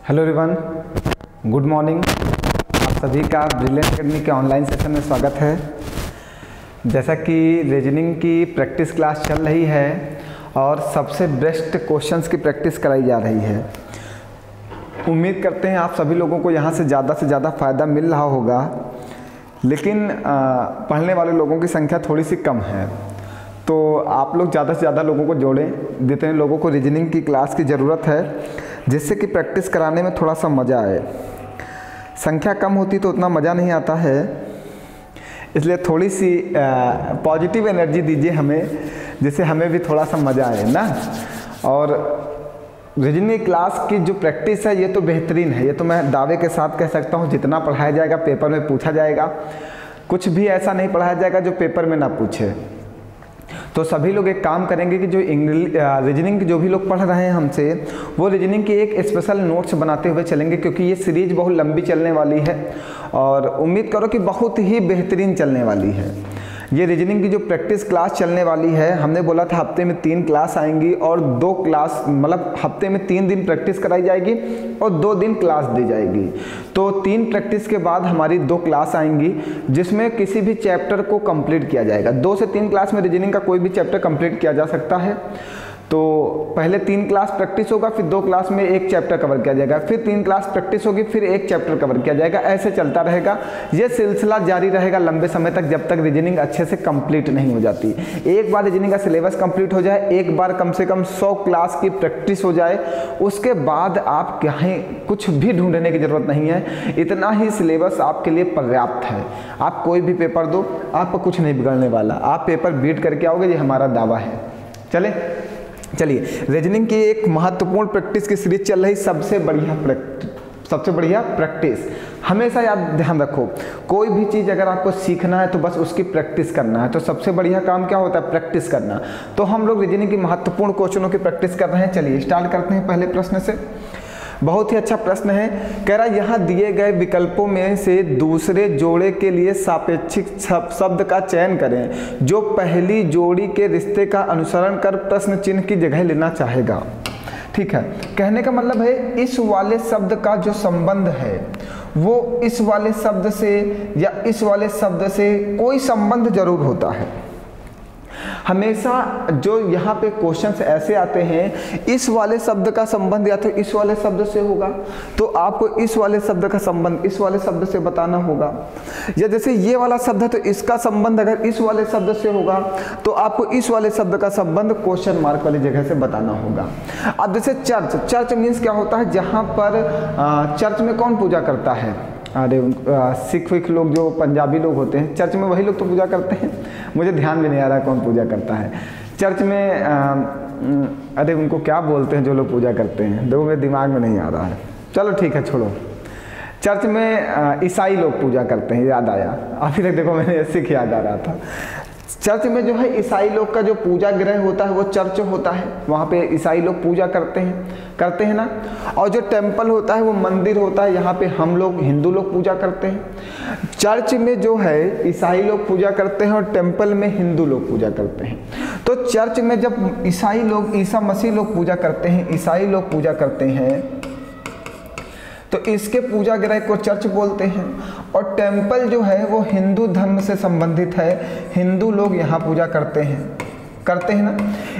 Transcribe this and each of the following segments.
Hello everyone, good morning. आप सभी का ब्रिलियंट एकेडमी के ऑनलाइन सेशन में स्वागत है। जैसा कि रीजनिंग की प्रैक्टिस क्लास चल रही है और सबसे बेस्ट क्वेश्चंस की प्रैक्टिस कराई जा रही है। उम्मीद करते हैं आप सभी लोगों को यहाँ से ज़्यादा फ़ायदा मिल रहा होगा, लेकिन पढ़ने वाले लोगों की संख्या थोड़ी सी कम है। तो आप लोग ज़्यादा से ज़्यादा लोगों को जोड़ें। जितने लोगों को रीजनिंग की क्लास की ज़रूरत है, जिससे कि प्रैक्टिस कराने में थोड़ा सा मज़ा आए। संख्या कम होती तो उतना मज़ा नहीं आता है, इसलिए थोड़ी सी पॉजिटिव एनर्जी दीजिए हमें, जिससे हमें भी थोड़ा सा मज़ा आए ना। और रीजनिंग क्लास की जो प्रैक्टिस है ये तो बेहतरीन है, ये तो मैं दावे के साथ कह सकता हूँ। जितना पढ़ाया जाएगा पेपर में पूछा जाएगा, कुछ भी ऐसा नहीं पढ़ाया जाएगा जो पेपर में ना पूछे। तो सभी लोग एक काम करेंगे कि जो रीजनिंग की जो भी लोग पढ़ रहे हैं हमसे, वो रीजनिंग की एक स्पेशल नोट्स बनाते हुए चलेंगे, क्योंकि ये सीरीज बहुत लंबी चलने वाली है और उम्मीद करो कि बहुत ही बेहतरीन चलने वाली है। ये रीजनिंग की जो प्रैक्टिस क्लास चलने वाली है, हमने बोला था हफ्ते में 3 क्लास आएंगी और 2 क्लास, मतलब हफ्ते में 3 दिन प्रैक्टिस कराई जाएगी और 2 दिन क्लास दी जाएगी। तो 3 प्रैक्टिस के बाद हमारी 2 क्लास आएंगी, जिसमें किसी भी चैप्टर को कंप्लीट किया जाएगा। 2 से 3 क्लास में रीजनिंग का कोई भी चैप्टर कंप्लीट किया जा सकता है। तो पहले 3 क्लास प्रैक्टिस होगा, फिर 2 क्लास में 1 चैप्टर कवर किया जाएगा, फिर 3 क्लास प्रैक्टिस होगी, फिर 1 चैप्टर कवर किया जाएगा। ऐसे चलता रहेगा, ये सिलसिला जारी रहेगा लंबे समय तक, जब तक रीजनिंग अच्छे से कंप्लीट नहीं हो जाती। एक बार रीजनिंग का सिलेबस कंप्लीट हो जाए, एक बार कम से कम 100 क्लास की प्रैक्टिस हो जाए, उसके बाद आप कहीं कुछ भी ढूंढने की ज़रूरत नहीं है। इतना ही सिलेबस आपके लिए पर्याप्त है। आप कोई भी पेपर दो, आपको कुछ नहीं बिगड़ने वाला। आप पेपर बीट करके आओगे, ये हमारा दावा है। चलिए, रीजनिंग की एक महत्वपूर्ण प्रैक्टिस की सीरीज चल रही। सबसे बढ़िया प्रैक्टिस हमेशा याद ध्यान रखो, कोई भी चीज़ अगर आपको सीखना है तो बस उसकी प्रैक्टिस करना है। तो सबसे बढ़िया काम क्या होता है? प्रैक्टिस करना। तो हम लोग रीजनिंग की महत्वपूर्ण क्वेश्चनों की प्रैक्टिस कर रहे हैं। चलिए स्टार्ट करते हैं पहले प्रश्न से। बहुत ही अच्छा प्रश्न है। कह रहा यहाँ दिए गए विकल्पों में से दूसरे जोड़े के लिए सापेक्षिक शब्द का चयन करें जो पहली जोड़ी के रिश्ते का अनुसरण कर प्रश्न चिन्ह की जगह लेना चाहेगा। ठीक है, कहने का मतलब है इस वाले शब्द का जो संबंध है वो इस वाले शब्द से या इस वाले शब्द से कोई संबंध जरूर होता है। हमेशा जो यहाँ पे क्वेश्चंस ऐसे आते हैं, इस वाले शब्द का संबंध या तो इस वाले शब्द से होगा, तो आपको इस वाले शब्द का संबंध इस वाले शब्द से बताना होगा। या जैसे ये वाला शब्द है तो इसका संबंध अगर इस वाले शब्द से होगा, तो आपको इस वाले शब्द का संबंध क्वेश्चन मार्क वाली जगह से बताना होगा। अब जैसे चर्च मीन्स क्या होता है? जहाँ पर चर्च में कौन पूजा करता है? अरे सिख विख लोग, जो पंजाबी लोग होते हैं, चर्च में वही लोग तो पूजा करते हैं। मुझे ध्यान भी नहीं आ रहा है कौन पूजा करता है चर्च में। अरे उनको क्या बोलते हैं जो लोग पूजा करते हैं? देखो मेरे दिमाग में नहीं आ रहा है। चलो ठीक है, छोड़ो। चर्च में ईसाई लोग पूजा करते हैं, याद आया। अभी तक देखो मैंने सिख याद आ रहा था। चर्च में जो है ईसाई लोग का जो पूजा गृह होता है वो चर्च होता है। वहाँ पे ईसाई लोग पूजा करते हैं ना। और जो टेम्पल होता है वो मंदिर होता है, यहाँ पे हम लोग हिंदू लोग पूजा करते हैं। चर्च में जो है ईसाई लोग पूजा करते हैं और टेम्पल में हिंदू लोग पूजा करते हैं। तो चर्च में जब ईसाई लोग, ईसा मसीह लोग पूजा करते हैं, ईसाई लोग पूजा करते हैं, तो इसके पूजा गृह को चर्च बोलते हैं। और टेम्पल जो है वो हिंदू धर्म से संबंधित है, हिंदू लोग यहाँ पूजा करते हैं ना।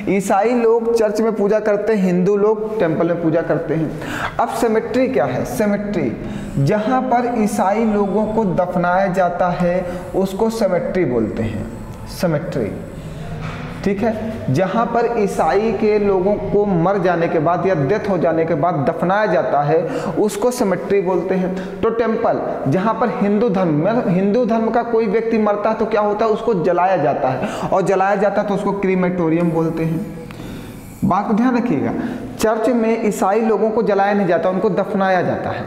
ईसाई लोग चर्च में पूजा करते हैं, हिंदू लोग टेम्पल में पूजा करते हैं। अब सिमेट्री क्या है? सिमेट्री, जहाँ पर ईसाई लोगों को दफनाया जाता है उसको सिमेट्री बोलते हैं। सिमेट्री, ठीक है। जहाँ पर ईसाई के लोगों को मर जाने के बाद या डेथ हो जाने के बाद दफनाया जाता है उसको सिमेट्री बोलते हैं। तो टेम्पल, जहाँ पर हिंदू धर्म का कोई व्यक्ति मरता है तो क्या होता है? उसको जलाया जाता है, और जलाया जाता है तो उसको क्रीमेटोरियम बोलते हैं। बात को ध्यान रखिएगा, चर्च में ईसाई लोगों को जलाया नहीं जाता, उनको दफनाया जाता है।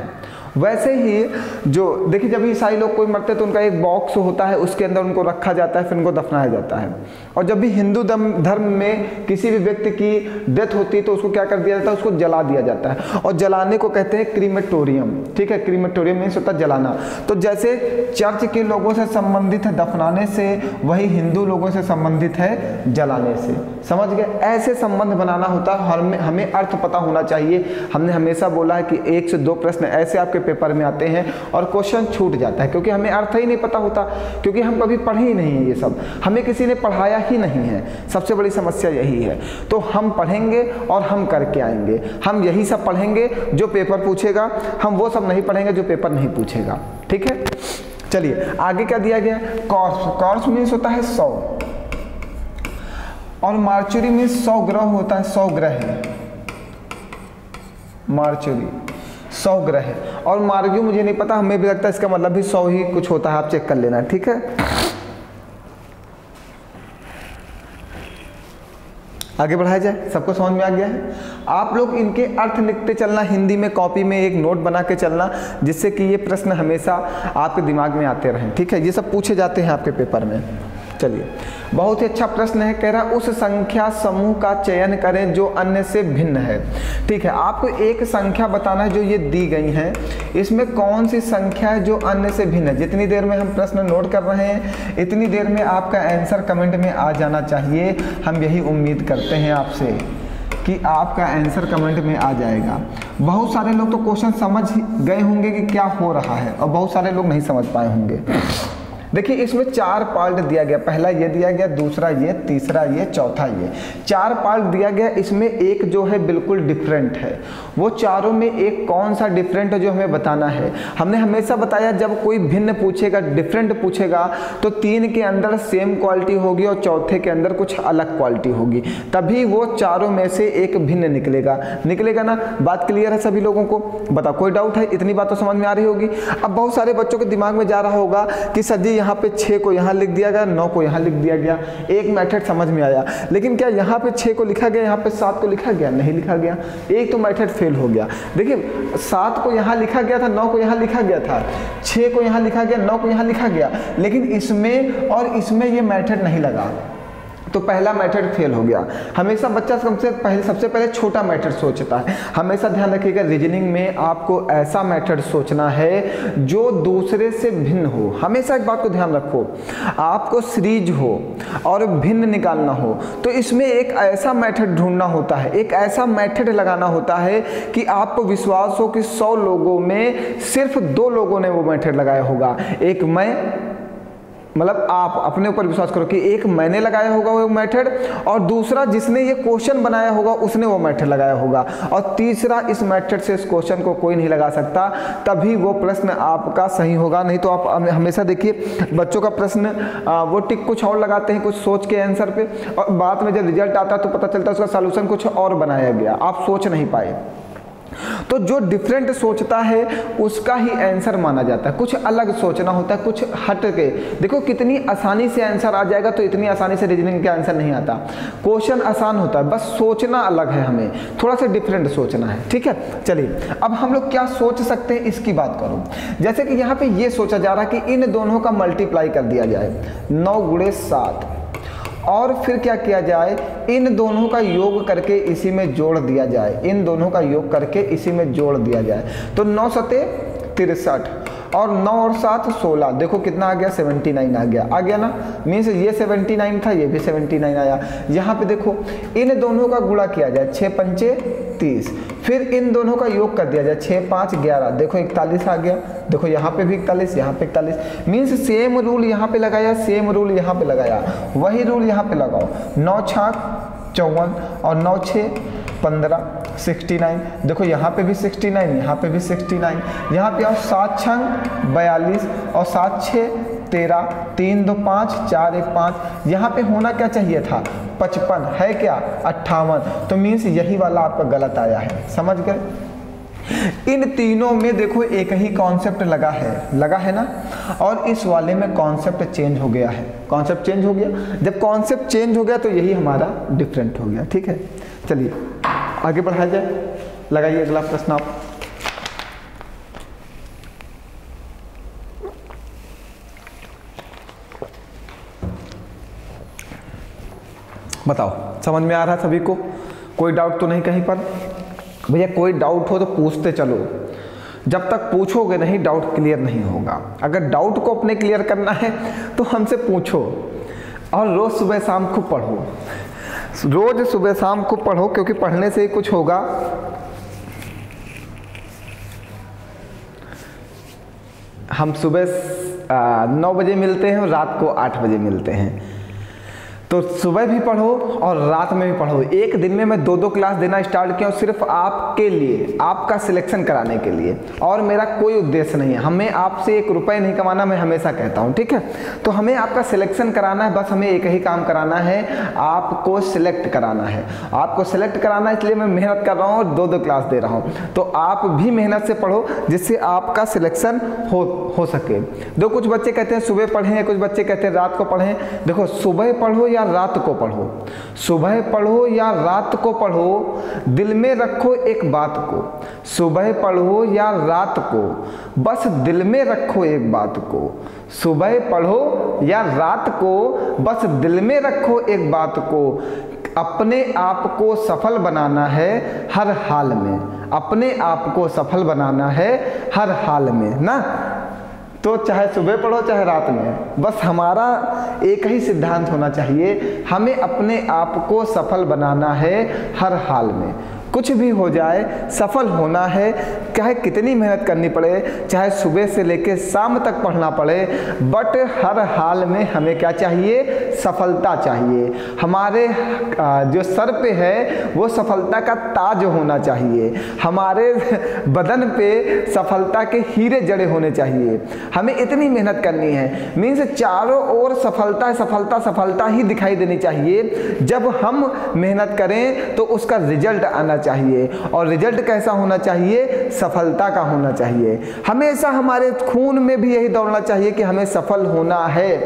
वैसे ही जो देखिए जब ईसाई लोग कोई मरते हैं तो उनका एक बॉक्स होता है, उसके अंदर उनको रखा जाता है, फिर उनको दफनाया जाता है। और जब भी हिंदू धर्म में किसी भी व्यक्ति की डेथ होती है तो उसको क्या कर दिया जाता है, उसको जला दिया जाता है। और जलाने को कहते हैं क्रीमेटोरियम, ठीक है। क्रीमेटोरियम मीन्स होता है जलाना। तो जैसे चर्च के लोगों से संबंधित है दफनाने से, वही हिंदू लोगों से संबंधित है जलाने से। समझ गए? ऐसे संबंध बनाना होता है, हमें अर्थ पता होना चाहिए। हमने हमेशा बोला है कि 1 से 2 प्रश्न ऐसे आपके पेपर में आते हैं और क्वेश्चन छूट जाता है, क्योंकि हमें अर्थ ही नहीं पता होता, क्योंकि हम कभी पढ़े ही नहीं है ये सब, हमें किसी ने पढ़ाया ही नहीं है। सबसे बड़ी समस्या यही है। तो हम पढ़ेंगे और हम करके आएंगे। हम यही सब पढ़ेंगे जो पेपर पूछेगा, हम वो सब नहीं पढ़ेंगे जो पेपर नहीं पूछेगा, ठीक है। चलिए आगे क्या दिया गया? कॉर्स। कॉर्स मीन्स होता है 100 और मार्चुरी मीन्स 100 ग्रह होता है, 100 ग्रह है मार्चुरी, 100 ग्रह है। और मार्ग्यू मुझे नहीं पता, हमें भी लगता है इसका मतलब भी 100 ही कुछ होता है, आप चेक कर लेना, ठीक है। आगे बढ़ाया जाए, सबको समझ में आ गया है? आप लोग इनके अर्थ लिखते चलना, हिंदी में कॉपी में एक नोट बना के चलना, जिससे कि ये प्रश्न हमेशा आपके दिमाग में आते रहें, ठीक है। ये सब पूछे जाते हैं आपके पेपर में। चलिए बहुत ही अच्छा प्रश्न है, कह रहा उस संख्या समूह का चयन करें जो अन्य से भिन्न है, ठीक है। आपको एक संख्या बताना है जो ये दी गई हैं, इसमें कौन सी संख्या है जो अन्य से भिन्न है। जितनी देर में हम प्रश्न नोट कर रहे हैं इतनी देर में आपका आंसर कमेंट में आ जाना चाहिए। हम यही उम्मीद करते हैं आपसे कि आपका आंसर कमेंट में आ जाएगा। बहुत सारे लोग तो क्वेश्चन समझ गए होंगे कि क्या हो रहा है, और बहुत सारे लोग नहीं समझ पाए होंगे। देखिए इसमें 4 पार्ट दिया गया, पहला ये दिया गया, दूसरा ये, तीसरा ये, चौथा ये, 4 पार्ट दिया गया। इसमें एक जो है बिल्कुल डिफरेंट है। वो चारों में एक कौन सा डिफरेंट है जो हमें बताना है। हमने हमेशा बताया जब कोई भिन्न पूछेगा, डिफरेंट पूछेगा, तो 3 के अंदर सेम क्वालिटी होगी और चौथे के अंदर कुछ अलग क्वालिटी होगी, तभी वो चारों में से एक भिन्न निकलेगा ना। बात क्लियर है सभी लोगों को? बताओ कोई डाउट है? इतनी बात तो समझ में आ रही होगी। अब बहुत सारे बच्चों के दिमाग में जा रहा होगा कि सर जी यहाँ पे 6 को यहाँ लिख दिया गया, 9 को यहाँ लिख दिया गया, एक मेथड समझ में आया, लेकिन क्या यहाँ पे 6 को लिखा गया, यहाँ पे 7 को लिखा गया? नहीं लिखा गया, एक तो मेथड फेल हो गया। देखिए 7 को यहाँ लिखा गया था, 9 को यहाँ लिखा गया था, 6 को यहाँ लिखा गया, 9 को यहाँ लिखा गया, लेकिन इसमें और इसमें ये मेथड नहीं लगा, तो पहला मेथड फेल हो गया। हमेशा बच्चा सबसे पहले छोटा मेथड सोचता है। हमेशा ध्यान रखिएगा रीजनिंग में आपको ऐसा मेथड सोचना है जो दूसरे से भिन्न हो। हमेशा एक बात को ध्यान रखो, आपको सीरीज हो और भिन्न निकालना हो तो इसमें एक ऐसा मेथड ढूंढना होता है, एक ऐसा मेथड लगाना होता है कि आपको विश्वास हो कि 100 लोगों में सिर्फ 2 लोगों ने वो मेथड लगाया होगा। एक मैं, मतलब आप अपने ऊपर विश्वास करो कि एक मैंने लगाया होगा वो मेथड, और दूसरा जिसने ये क्वेश्चन बनाया होगा उसने वो मेथड लगाया होगा, और तीसरा इस मेथड से इस क्वेश्चन को कोई नहीं लगा सकता, तभी वो प्रश्न आपका सही होगा। नहीं तो आप हमेशा देखिए बच्चों का प्रश्न वो टिक कुछ और लगाते हैं कुछ सोच के आंसर पे, और बाद में जब रिजल्ट आता है तो पता चलता है उसका सॉल्यूशन कुछ और बनाया गया, आप सोच नहीं पाए। तो जो डिफरेंट सोचता है उसका ही आंसर माना जाता है। कुछ अलग सोचना होता है, कुछ हट के। देखो कितनी आसानी से आंसर आ जाएगा, तो इतनी आसानी से रीजनिंग का आंसर नहीं आता। क्वेश्चन आसान होता है, बस सोचना अलग है, हमें थोड़ा सा डिफरेंट सोचना है, ठीक है। चलिए अब हम लोग क्या सोच सकते हैं इसकी बात करूं। जैसे कि यहाँ पे ये सोचा जा रहा है कि इन दोनों का मल्टीप्लाई कर दिया जाए, 9 × 7, और फिर क्या किया जाए, इन दोनों का योग करके इसी में जोड़ दिया जाए, इन दोनों का योग करके इसी में जोड़ दिया जाए। तो 9 × 7 = 63 और 9 और 7 16। देखो कितना आ गया, 79 आ गया ना। मीन्स ये 79 था, ये भी 79 आया। यहाँ पे देखो इन दोनों का गुणा किया जाए, 6 × 5 = 30, फिर इन दोनों का योग कर दिया जाए, 6 × 5 = 11। देखो 41 आ गया। देखो यहाँ पे भी 41, यहाँ पे 41। मीन्स सेम रूल यहाँ पे लगाया, सेम रूल यहाँ पे लगाया, वही रूल यहाँ पे लगाओ। 9 × 6 = 54 और 9 × 6 = 15, 69। देखो यहाँ पे भी 69, यहाँ पे भी 69। यहाँ पे और 7 × 6 = 42 और 7 × 6 = 13, 3 2 5, 4 1 5। यहाँ पे होना क्या चाहिए था, 55, है क्या 58। तो मीन्स यही वाला आपका गलत आया है, समझ गए। इन तीनों में देखो एक ही कॉन्सेप्ट लगा है ना, और इस वाले में कॉन्सेप्ट चेंज हो गया है। कॉन्सेप्ट चेंज हो गया, जब कॉन्सेप्ट चेंज हो गया तो यही हमारा डिफरेंट हो गया, ठीक है। चलिए आगे बढ़ाया जाए, लगाइए अगला प्रश्न आप। बताओ समझ में आ रहा सभी को? कोई डाउट तो नहीं कहीं पर? भैया कोई डाउट हो तो पूछते चलो, जब तक पूछोगे नहीं डाउट क्लियर नहीं होगा। अगर डाउट को अपने क्लियर करना है तो हमसे पूछो, और रोज़ सुबह शाम खूब पढ़ो, रोज़ सुबह शाम खूब पढ़ो, क्योंकि पढ़ने से ही कुछ होगा। हम सुबह 9 बजे मिलते हैं और रात को 8 बजे मिलते हैं, तो सुबह भी पढ़ो और रात में भी पढ़ो। एक दिन में मैं 2-2 क्लास देना स्टार्ट किया हूँ सिर्फ आपके लिए, आपका सिलेक्शन कराने के लिए, और मेरा कोई उद्देश्य नहीं है। हमें आपसे 1 रुपये नहीं कमाना, मैं हमेशा कहता हूँ, ठीक है? तो हमें आपका सिलेक्शन कराना है, बस हमें एक ही काम कराना है, आपको सिलेक्ट कराना है। आपको सिलेक्ट कराना है, इसलिए मैं मेहनत कर रहा हूँ और 2-2 क्लास दे रहा हूँ। तो आप भी मेहनत से पढ़ो जिससे आपका सिलेक्शन हो सके। दो कुछ बच्चे कहते हैं सुबह पढ़ें, कुछ बच्चे कहते हैं रात को पढ़ें। देखो सुबह पढ़ो या रात को पढ़ो, सुबह पढ़ो या रात को पढ़ो, दिल में रखो एक बात को। सुबह पढ़ो या रात को, बस दिल में रखो एक बात को। सुबह पढ़ो या रात को, बस दिल में रखो एक बात को। अपने आप को सफल बनाना है हर हाल में, अपने आप को सफल बनाना है हर हाल में ना। तो चाहे सुबह पढ़ो चाहे रात में, बस हमारा एक ही सिद्धांत होना चाहिए, हमें अपने आप को सफल बनाना है हर हाल में। कुछ भी हो जाए सफल होना है, चाहे कितनी मेहनत करनी पड़े, चाहे सुबह से लेकर शाम तक पढ़ना पड़े, बट हर हाल में हमें क्या चाहिए? सफलता चाहिए। हमारे जो सर पे है वो सफलता का ताज होना चाहिए, हमारे बदन पे सफलता के हीरे जड़े होने चाहिए। हमें इतनी मेहनत करनी है, मीन्स चारों ओर सफलता सफलता सफलता ही दिखाई देनी चाहिए। जब हम मेहनत करें तो उसका रिजल्ट आना चाहिए, और रिजल्ट कैसा होना चाहिए? सफलता का होना चाहिए। हमेशा हमारे खून में भी यही दौड़ना चाहिए कि हमें सफल होना है।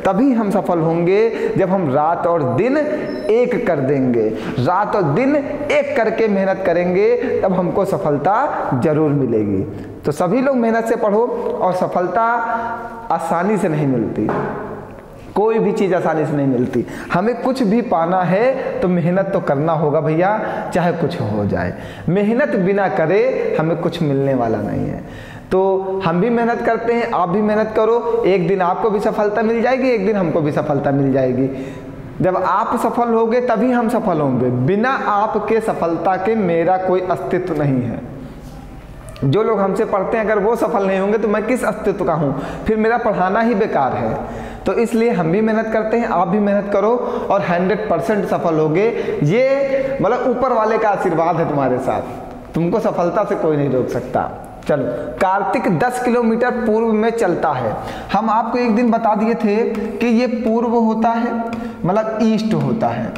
तभी हम सफल होंगे जब हम रात और दिन एक कर देंगे, रात और दिन एक करके मेहनत करेंगे, तब हमको सफलता जरूर मिलेगी। तो सभी लोग मेहनत से पढ़ो, और सफलता आसानी से नहीं मिलती, कोई भी चीज़ आसानी से नहीं मिलती। हमें कुछ भी पाना है तो मेहनत तो करना होगा भैया, चाहे कुछ हो जाए। मेहनत बिना करे हमें कुछ मिलने वाला नहीं है। तो हम भी मेहनत करते हैं, आप भी मेहनत करो, एक दिन आपको भी सफलता मिल जाएगी, एक दिन हमको भी सफलता मिल जाएगी। जब आप सफल होंगे तभी हम सफल होंगे, बिना आपके सफलता के मेरा कोई अस्तित्व नहीं है। जो लोग हमसे पढ़ते हैं अगर वो सफल नहीं होंगे तो मैं किस अस्तित्व का हूँ? फिर मेरा पढ़ाना ही बेकार है। तो इसलिए हम भी मेहनत करते हैं, आप भी मेहनत करो, और 100% सफल होगे। ये मतलब ऊपर वाले का आशीर्वाद है तुम्हारे साथ, तुमको सफलता से कोई नहीं रोक सकता। चलो, कार्तिक 10 किलोमीटर पूर्व में चलता है। हम आपको एक दिन बता दिए थे कि ये पूर्व होता है, मतलब ईस्ट होता है,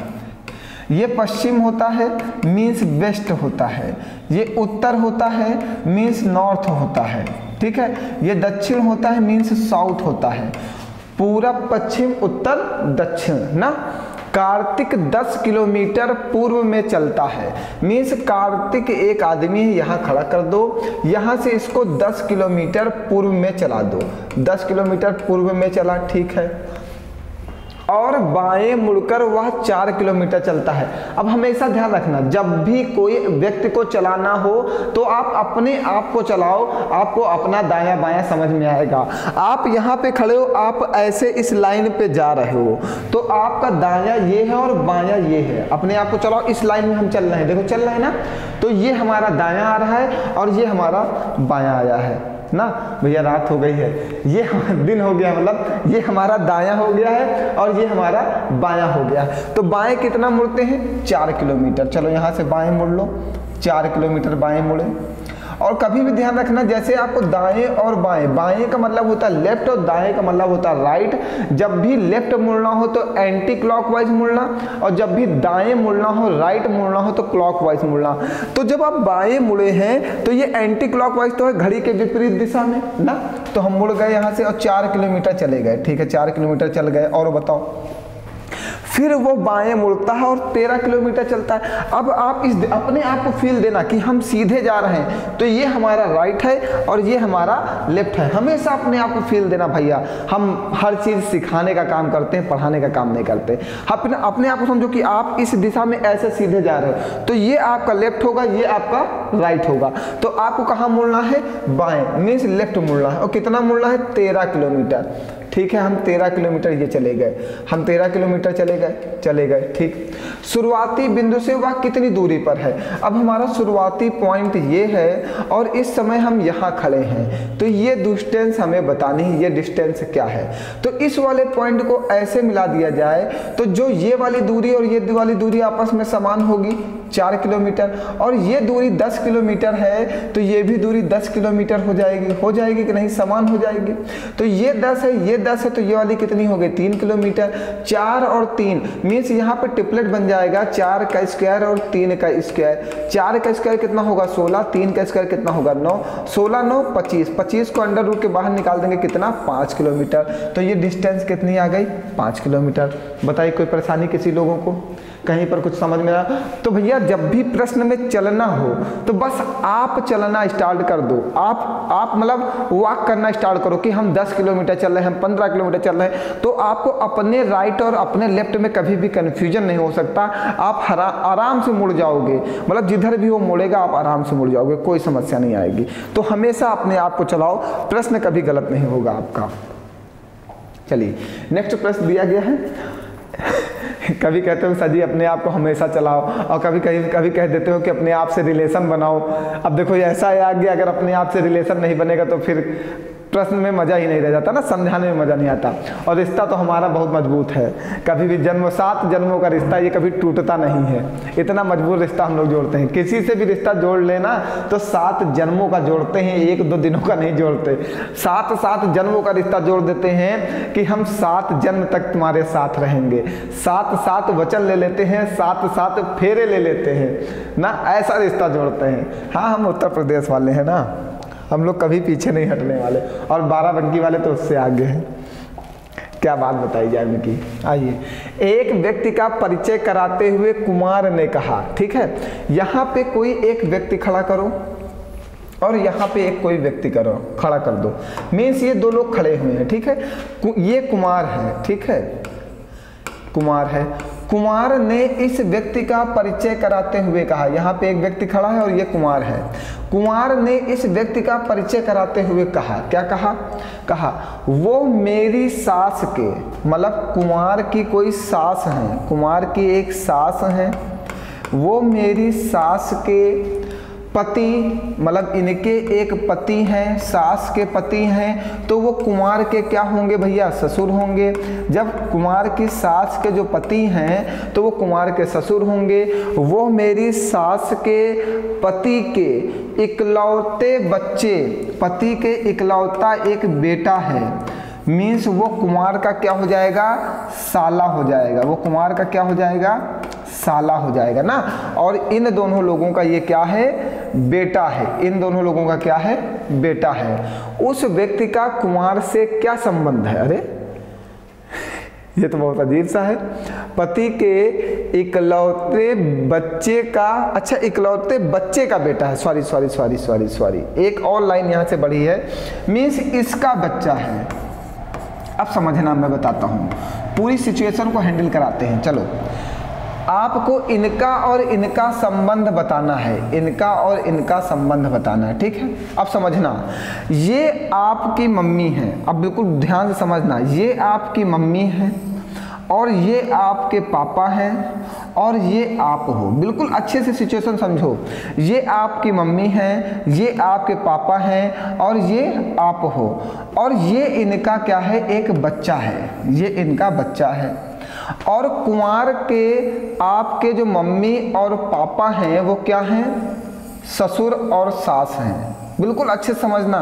ये पश्चिम होता है मीन्स वेस्ट होता है, ये उत्तर होता है मीन्स नॉर्थ होता है, ठीक है, ये दक्षिण होता है मीन्स साउथ होता है, पूरब पश्चिम उत्तर दक्षिण ना। कार्तिक 10 किलोमीटर पूर्व में चलता है, मीन्स कार्तिक एक आदमी है, यहाँ खड़ा कर दो, यहाँ से इसको 10 किलोमीटर पूर्व में चला दो, 10 किलोमीटर पूर्व में चला, ठीक है, और बाएं मुड़कर वह 4 किलोमीटर चलता है। अब हमेशा ध्यान रखना, जब भी कोई व्यक्ति को चलाना हो तो आप अपने आप को चलाओ, आपको अपना दायां बायां समझ में आएगा। आप यहाँ पे खड़े हो, आप ऐसे इस लाइन पे जा रहे हो, तो आपका दायां ये है और बायां ये है, अपने आप को चलाओ। इस लाइन में हम चल रहे हैं, देखो चल रहे हैं ना, तो ये हमारा दायां आ रहा है और ये हमारा बायां आया है ना। भैया रात हो गई है, ये दिन हो गया, मतलब ये हमारा दायां हो गया है और ये हमारा बायां हो गया। तो बाएं कितना मुड़ते हैं? 4 किलोमीटर। चलो यहाँ से बाएं मुड़ लो, 4 किलोमीटर बाएं मुड़े। और कभी भी ध्यान रखना, जैसे आपको दाएं और बाएं, बाएं का मतलब होता है लेफ्ट और दाएं का मतलब होता है राइट। जब भी लेफ्ट मुड़ना हो तो एंटी क्लॉकवाइज मुड़ना, और जब भी दाएं मुड़ना हो, राइट मुड़ना हो तो क्लॉकवाइज मुड़ना। तो जब आप बाएं मुड़े हैं तो ये एंटी क्लॉकवाइज तो है, घड़ी के विपरीत दिशा में ना। तो हम मुड़ गए यहाँ से और 4 किलोमीटर चले गए, ठीक है, 4 किलोमीटर चल गए। और बताओ, फिर वो बाएं मुड़ता है और 13 किलोमीटर चलता है। अब आप इस अपने आप को फील देना कि हम सीधे जा रहे हैं, तो ये हमारा राइट है और ये हमारा लेफ्ट है। हमेशा अपने आप को फील देना भैया, हम हर चीज़ सिखाने का काम करते हैं, पढ़ाने का काम नहीं करते। अपने आप को समझो कि आप इस दिशा में ऐसे सीधे जा रहे हो, तो ये आपका लेफ्ट होगा, ये आपका राइट होगा। तो आपको कहाँ मुड़ना है? बाएं, मीन्स लेफ्ट मुड़ना है। और कितना मुड़ना है? 13 किलोमीटर। ठीक है, हम 13 किलोमीटर ये चले गए, हम 13 किलोमीटर चले गए। ठीक, शुरुआती बिंदु से वह कितनी दूरी पर है? अब हमारा शुरुआती पॉइंट ये है और इस समय हम यहाँ खड़े हैं, तो ये डिस्टेंस हमें बतानी है, ये डिस्टेंस क्या है। तो इस वाले पॉइंट को ऐसे मिला दिया जाए तो जो ये वाली दूरी और ये वाली दूरी आपस में समान होगी, 4 किलोमीटर, और ये दूरी 10 किलोमीटर है, तो ये भी दूरी 10 किलोमीटर हो जाएगी कि नहीं? समान हो जाएगी। तो ये 10 है, ये 10 है, तो ये वाली कितनी हो गई? 3 किलोमीटर। 4 और 3 मीन्स यहाँ पे ट्रिपलेट बन जाएगा, 4 का स्क्वायर और 3 का स्क्वायर। 4 का स्क्वायर कितना होगा? 16, 3 का स्क्वायर कितना होगा? 9, 16 9 25, 25 को अंडर रूट के बाहर निकाल देंगे, कितना? 5 किलोमीटर। तो ये डिस्टेंस कितनी आ गई? 5 किलोमीटर। बताइए कोई परेशानी किसी लोगों को? कहीं पर कुछ समझ में आया? तो भैया जब भी प्रश्न में चलना हो तो बस आप चलना स्टार्ट कर दो, आप मतलब वॉक करना स्टार्ट करो कि हम 10 किलोमीटर चल रहे हैं, हम 15 किलोमीटर चल रहे हैं, तो आपको अपने राइट और अपने लेफ्ट में कभी भी कन्फ्यूजन नहीं हो सकता। आप आराम से मुड़ जाओगे, मतलब जिधर भी वो मुड़ेगा आप आराम से मुड़ जाओगे, कोई समस्या नहीं आएगी। तो हमेशा अपने आप को चलाओ, प्रश्न कभी गलत नहीं होगा आपका। चलिए नेक्स्ट प्रश्न दिया गया है। कभी कहते हो सर जी अपने आप को हमेशा चलाओ, और कभी कह देते हो कि अपने आप से रिलेशन बनाओ। अब देखो ऐसा है आगे, अगर अपने आप से रिलेशन नहीं बनेगा तो फिर प्रश्न में मज़ा ही नहीं रह जाता ना, समझाने में मज़ा नहीं आता। और रिश्ता तो हमारा बहुत मजबूत है, कभी भी 7 जन्मों का रिश्ता, ये कभी टूटता नहीं है। इतना मजबूत रिश्ता हम लोग जोड़ते हैं, किसी से भी रिश्ता जोड़ लेना तो 7 जन्मों का जोड़ते हैं, 1-2 दिनों का नहीं जोड़ते। 7 जन्मों का रिश्ता जोड़ देते हैं कि हम 7 जन्म तक तुम्हारे साथ रहेंगे। 7 वचन ले लेते हैं, 7 फेरे ले लेते हैं ना, ऐसा रिश्ता जोड़ते हैं। हाँ, हम उत्तर प्रदेश वाले हैं ना, हम लोग कभी पीछे नहीं हटने वाले, और 12 बंकी वाले तो उससे आगे हैं। क्या बात बताई जाए उनकी? आइए, एक व्यक्ति का परिचय कराते हुए कुमार ने कहा, ठीक है, यहाँ पे कोई एक व्यक्ति खड़ा करो और यहाँ पे एक कोई व्यक्ति खड़ा कर दो। मीन्स ये 2 लोग खड़े हुए हैं, ठीक है, ये कुमार है, ठीक है, कुमार है। कुमार ने इस व्यक्ति का परिचय कराते हुए कहा, यहाँ पे एक व्यक्ति खड़ा है और ये कुमार है। कुमार ने इस व्यक्ति का परिचय कराते हुए कहा, क्या कहा? कहा वो मेरी सास के, मतलब कुमार की कोई सास है, कुमार की एक सास है, वो मेरी सास के पति, मतलब इनके एक पति हैं, सास के पति हैं, तो वो कुमार के क्या होंगे भैया? ससुर होंगे। जब कुमार की सास के जो पति हैं तो वो कुमार के ससुर होंगे। वो मेरी सास के पति के इकलौते बच्चे, पति के इकलौता एक बेटा है, मीन्स वो कुमार का क्या हो जाएगा? साला हो जाएगा। वो कुमार का क्या हो जाएगा? साला हो जाएगा ना। और इन दोनों लोगों का ये क्या है? बेटा है। इन दोनों लोगों का क्या है? बेटा है। उस व्यक्ति का कुमार से क्या संबंध है? अरे ये तो बहुत अजीब सा है। पति के इकलौते बच्चे का, अच्छा इकलौते बच्चे का बेटा है, सॉरी, एक और लाइन यहाँ से बढ़ी है, मीन्स इसका बच्चा है। अब समझना, मैं बताता हूँ, पूरी सिचुएशन को हैंडल कराते हैं। चलो, आपको इनका और इनका संबंध बताना है, इनका और इनका संबंध बताना है, ठीक है। अब समझना, ये आपकी मम्मी है, अब बिल्कुल ध्यान से समझना, ये आपकी मम्मी है और ये आपके पापा हैं और ये आप हो। बिल्कुल अच्छे से सिचुएशन समझो, ये आपकी मम्मी है, ये आपके पापा हैं और ये आप हो, और ये इनका क्या है? एक बच्चा है, ये इनका बच्चा है। और कुमार के आपके जो मम्मी और पापा हैं वो क्या हैं? ससुर और सास हैं। बिल्कुल अच्छे समझना,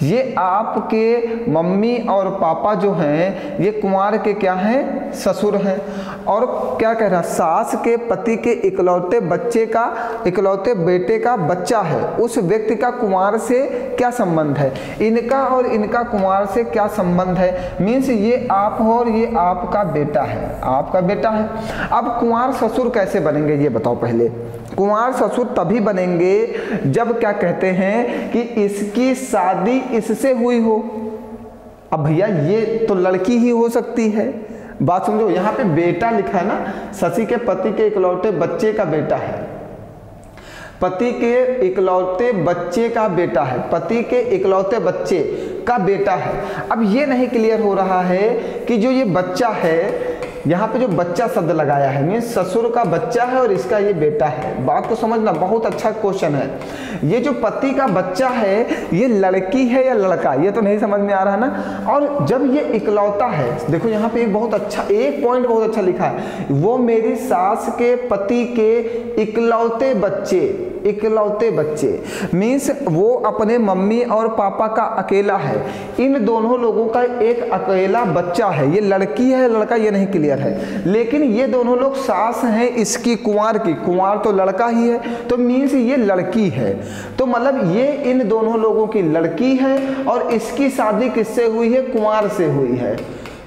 ये आपके मम्मी और पापा जो हैं ये कुंवार के क्या हैं, ससुर हैं। और क्या कह रहा, सास के पति के इकलौते बच्चे का, इकलौते बेटे का बच्चा है, उस व्यक्ति का कुंवार से क्या संबंध है, इनका और इनका कुंवार से क्या संबंध है। मीन्स ये आप हो और ये आपका बेटा है, आपका बेटा है। अब कुंवार ससुर कैसे बनेंगे ये बताओ पहले। कुंवार ससुर तभी बनेंगे जब क्या कहते हैं कि इसकी शादी इससे हुई हो। अब भैया ये तो लड़की ही हो सकती है, बात समझो। यहाँ पे बेटा लिखा है ना, शशि के पति के इकलौते बच्चे का बेटा है, पति के इकलौते बच्चे का बेटा है, पति के इकलौते बच्चे का बेटा है। अब ये नहीं क्लियर हो रहा है कि जो ये बच्चा है, यहाँ पे जो बच्चा शब्द लगाया है मीन्स ससुर का बच्चा है और इसका ये बेटा है। बात को समझना, बहुत अच्छा क्वेश्चन है। ये जो पति का बच्चा है ये लड़की है या लड़का, ये तो नहीं समझ में आ रहा ना। और जब ये इकलौता है, देखो यहाँ पे एक बहुत अच्छा, एक पॉइंट बहुत अच्छा लिखा है, वो मेरी सास के पति के इकलौते बच्चे, इकलौते बच्चे मीन्स वो अपने मम्मी और पापा का अकेला है। इन दोनों लोगों का एक अकेला बच्चा है। ये लड़की है लड़का ये नहीं क्लियर है, लेकिन ये दोनों लोग सास हैं इसकी कुंवार की, कुंवार तो लड़का ही है, तो मीन्स ये लड़की है। तो मतलब ये इन दोनों लोगों की लड़की है और इसकी शादी किससे हुई है, कुंवार से हुई है,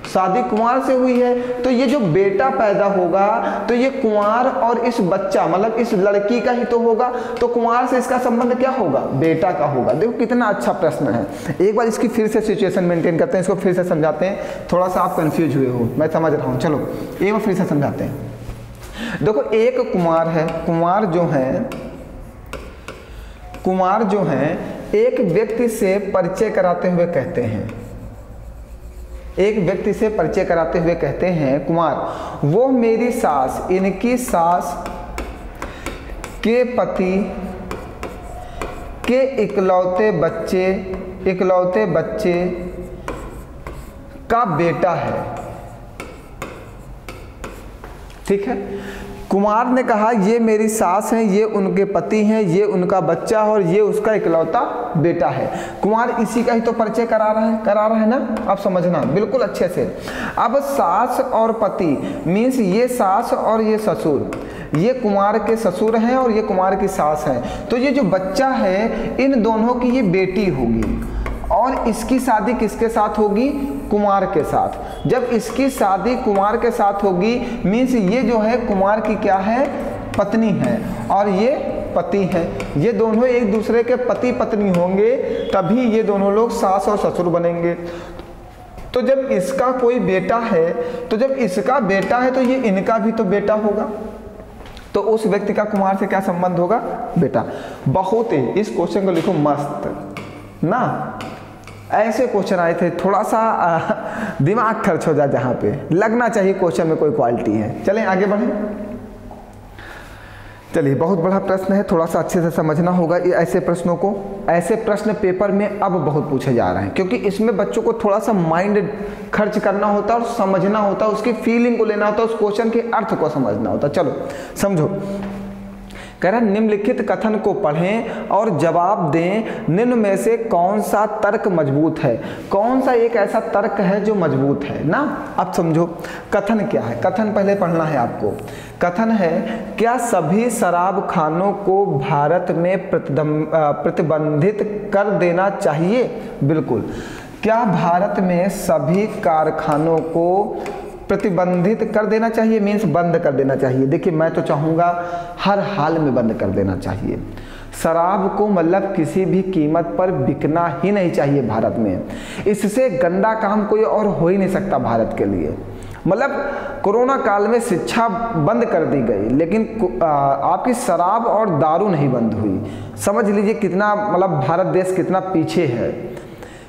शादी कुंवार से हुई है। तो ये जो बेटा पैदा होगा तो ये कुंवार और इस बच्चा मतलब इस लड़की का ही तो होगा, तो कुंवार से इसका संबंध क्या होगा, बेटा का होगा। देखो कितना अच्छा प्रश्न है। एक बार इसकी फिर से सिचुएशन मेंटेन करते हैं, इसको फिर से समझाते हैं। थोड़ा सा आप कंफ्यूज हुए हो, मैं समझ रहा हूँ, चलो एक बार फिर से समझाते हैं। देखो एक कुंवार है, कुंवार जो है एक व्यक्ति से परिचय कराते हुए कहते हैं, एक व्यक्ति से परिचय कराते हुए कहते हैं कुंवार, वो मेरी सास, इनकी सास के पति के इकलौते बच्चे का बेटा है। ठीक है, कुमार ने कहा ये मेरी सास हैं, ये उनके पति हैं, ये उनका बच्चा है और ये उसका इकलौता बेटा है। कुमार इसी का ही तो परिचय करा रहा है ना, आप समझना बिल्कुल अच्छे से। अब सास और पति मीन्स ये सास और ये ससुर, ये कुमार के ससुर हैं और ये कुमार की सास है। तो ये जो बच्चा है इन दोनों की ये बेटी होगी और इसकी शादी किसके साथ होगी, कुमार के साथ। जब इसकी शादी कुमार के साथ होगी मीन्स ये जो है कुमार की क्या है, पत्नी है और ये पति हैं। ये दोनों एक दूसरे के पति पत्नी होंगे तभी ये दोनों लोग सास और ससुर बनेंगे। तो जब इसका कोई बेटा है, तो जब इसका बेटा है तो ये इनका भी तो बेटा होगा, तो उस व्यक्ति का कुमार से क्या संबंध होगा, बेटा। बहुत ही इस क्वेश्चन को लिखो मस्त ना, ऐसे क्वेश्चन आए थे, थोड़ा सा दिमाग खर्च हो जाए, जहाँ पे लगना चाहिए क्वेश्चन में कोई क्वालिटी है। चलें आगे बढ़ें। चलिए बहुत बड़ा प्रश्न है, थोड़ा सा अच्छे से समझना होगा ये ऐसे प्रश्नों को। ऐसे प्रश्न पेपर में अब बहुत पूछे जा रहे हैं क्योंकि इसमें बच्चों को थोड़ा सा माइंड खर्च करना होता है और समझना होता है, उसकी फीलिंग को लेना होता है, उस क्वेश्चन के अर्थ को समझना होता है। चलो समझो, कह रहा निम्नलिखित कथन को पढ़ें और जवाब दें, निम्न में से कौन सा तर्क मजबूत है, कौन सा एक ऐसा तर्क है जो मजबूत है ना। अब समझो कथन क्या है, कथन पहले पढ़ना है आपको। कथन है, क्या सभी शराब खानों को भारत में प्रतिबंधित कर देना चाहिए। बिल्कुल, क्या भारत में सभी कारखानों को प्रतिबंधित कर देना चाहिए, मीन्स बंद कर देना चाहिए। देखिए मैं तो चाहूँगा हर हाल में बंद कर देना चाहिए। शराब को मतलब किसी भी कीमत पर बिकना ही नहीं चाहिए भारत में। इससे गंदा काम कोई और हो ही नहीं सकता भारत के लिए। मतलब कोरोना काल में शिक्षा बंद कर दी गई लेकिन आपकी शराब और दारू नहीं बंद हुई। समझ लीजिए कितना मतलब भारत देश कितना पीछे है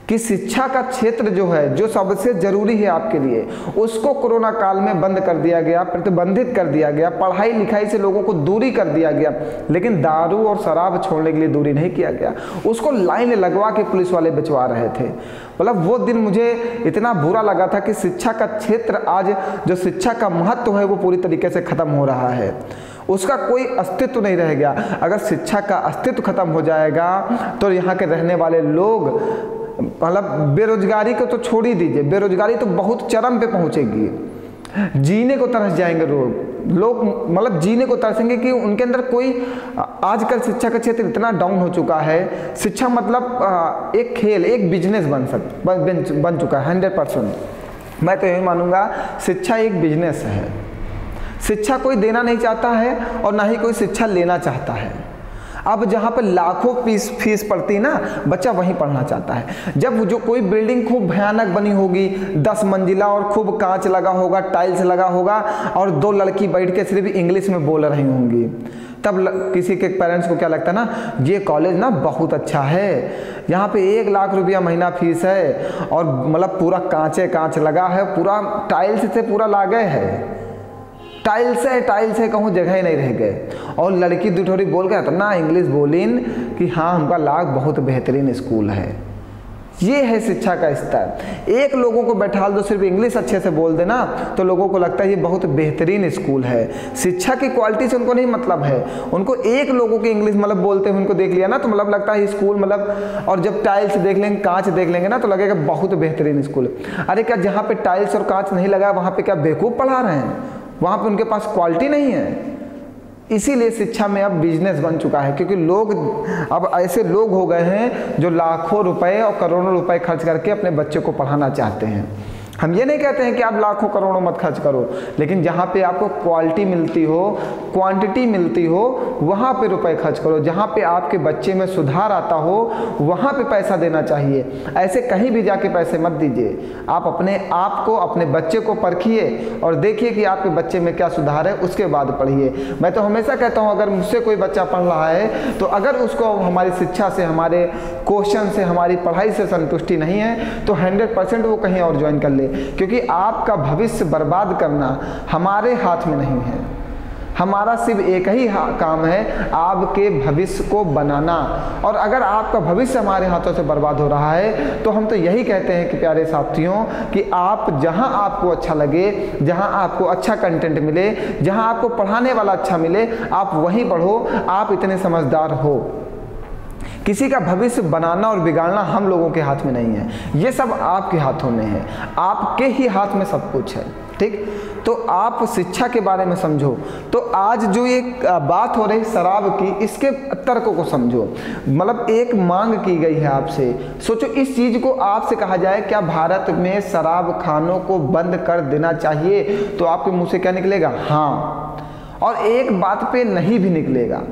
कि शिक्षा का क्षेत्र जो है, जो सबसे जरूरी है आपके लिए, उसको कोरोना काल में बंद कर दिया गया, प्रतिबंधित कर दिया गया, पढ़ाई लिखाई से लोगों को दूरी कर दिया गया, लेकिन दारू और शराब छोड़ने के लिए दूरी नहीं किया गया। उसको लाइन लगवा के पुलिस वाले बेचवा रहे थे। मतलब वो दिन मुझे इतना बुरा लगा था कि शिक्षा का क्षेत्र आज जो शिक्षा का महत्व है वो पूरी तरीके से खत्म हो रहा है, उसका कोई अस्तित्व नहीं रह गया। अगर शिक्षा का अस्तित्व खत्म हो जाएगा तो यहाँ के रहने वाले लोग मतलब बेरोजगारी को तो छोड़ ही दीजिए, बेरोजगारी तो बहुत चरम पे पहुंचेगी, जीने को तरस जाएंगे लोग मतलब जीने को तरसेंगे कि उनके अंदर कोई, आजकल शिक्षा का क्षेत्र इतना डाउन हो चुका है, शिक्षा मतलब एक खेल, एक बिजनेस बन चुका है 100%। मैं तो यही मानूंगा शिक्षा एक बिजनेस है, शिक्षा कोई देना नहीं चाहता है और ना ही कोई शिक्षा लेना चाहता है। अब जहाँ पर लाखों फीस पड़ती ना, बच्चा वहीं पढ़ना चाहता है। जब जो कोई बिल्डिंग खूब भयानक बनी होगी 10 मंजिला और खूब कांच लगा होगा, टाइल्स लगा होगा और 2 लड़की बैठ के सिर्फ इंग्लिश में बोल रही होंगी, तब किसी के पेरेंट्स को क्या लगता है ना, ये कॉलेज ना बहुत अच्छा है, यहाँ पे 1 लाख रुपया महीना फीस है और मतलब पूरा कांच लगा है, पूरा टाइल्स से पूरा लागे है, टाइल्स है कहूँ जगह ही नहीं रह गए। और लड़की दुठोरी बोल के इतना इंग्लिश बोलीन कि हाँ हमका लाख बहुत बेहतरीन स्कूल है। ये है शिक्षा का स्तर। एक लोगों को बैठा दो सिर्फ इंग्लिश अच्छे से बोल देना तो लोगों को लगता है ये बहुत बेहतरीन स्कूल है। शिक्षा की क्वालिटी से उनको नहीं मतलब है, उनको एक लोगों की इंग्लिश मतलब बोलते हुए उनको देख लिया ना तो मतलब लगता है स्कूल मतलब, और जब टाइल्स देख लेंगे, कांच देख लेंगे ना तो लगेगा बहुत बेहतरीन स्कूल है। अरे क्या जहाँ पे टाइल्स और कांच नहीं लगा वहाँ पे क्या बेवकूफ़ पढ़ा रहे हैं? वहाँ पे उनके पास क्वालिटी नहीं है। इसीलिए शिक्षा में अब बिजनेस बन चुका है, क्योंकि लोग अब ऐसे लोग हो गए हैं जो लाखों रुपए और करोड़ों रुपए खर्च करके अपने बच्चे को पढ़ाना चाहते हैं। हम ये नहीं कहते हैं कि आप लाखों करोड़ों मत खर्च करो, लेकिन जहाँ पे आपको क्वालिटी मिलती हो, क्वांटिटी मिलती हो, वहाँ पे रुपए खर्च करो। जहाँ पे आपके बच्चे में सुधार आता हो वहाँ पे पैसा देना चाहिए। ऐसे कहीं भी जाके पैसे मत दीजिए। आप अपने आप को, अपने बच्चे को परखिए और देखिए कि आपके बच्चे में क्या सुधार है, उसके बाद पढ़िए। मैं तो हमेशा कहता हूँ अगर मुझसे कोई बच्चा पढ़ रहा है तो अगर उसको हमारी शिक्षा से, हमारे क्वेश्चन से, हमारी पढ़ाई से संतुष्टि नहीं है तो 100% वो कहीं और ज्वाइन कर ले, क्योंकि आपका भविष्य बर्बाद करना हमारे हाथ में नहीं है। हमारा सिर्फ एक ही काम है, आपके भविष्य को बनाना। और अगर आपका भविष्य हमारे हाथों से बर्बाद हो रहा है तो हम तो यही कहते हैं कि प्यारे साथियों कि आप जहां आपको अच्छा लगे, जहां आपको अच्छा कंटेंट मिले, जहां आपको पढ़ाने वाला अच्छा मिले, आप वहीं पढ़ो। आप इतने समझदार हो। किसी का भविष्य बनाना और बिगाड़ना हम लोगों के हाथ में नहीं है, ये सब आपके हाथों में है। आपके ही हाथ में सब कुछ है, ठीक। तो आप शिक्षा के बारे में समझो। तो आज जो एक बात हो रही शराब की, इसके तर्क को समझो। मतलब एक मांग की गई है आपसे, सोचो इस चीज़ को आपसे कहा जाए क्या भारत में शराब खानों को बंद कर देना चाहिए, तो आपके मुंह से क्या निकलेगा? हाँ। और एक बात पे नहीं भी निकलेगा।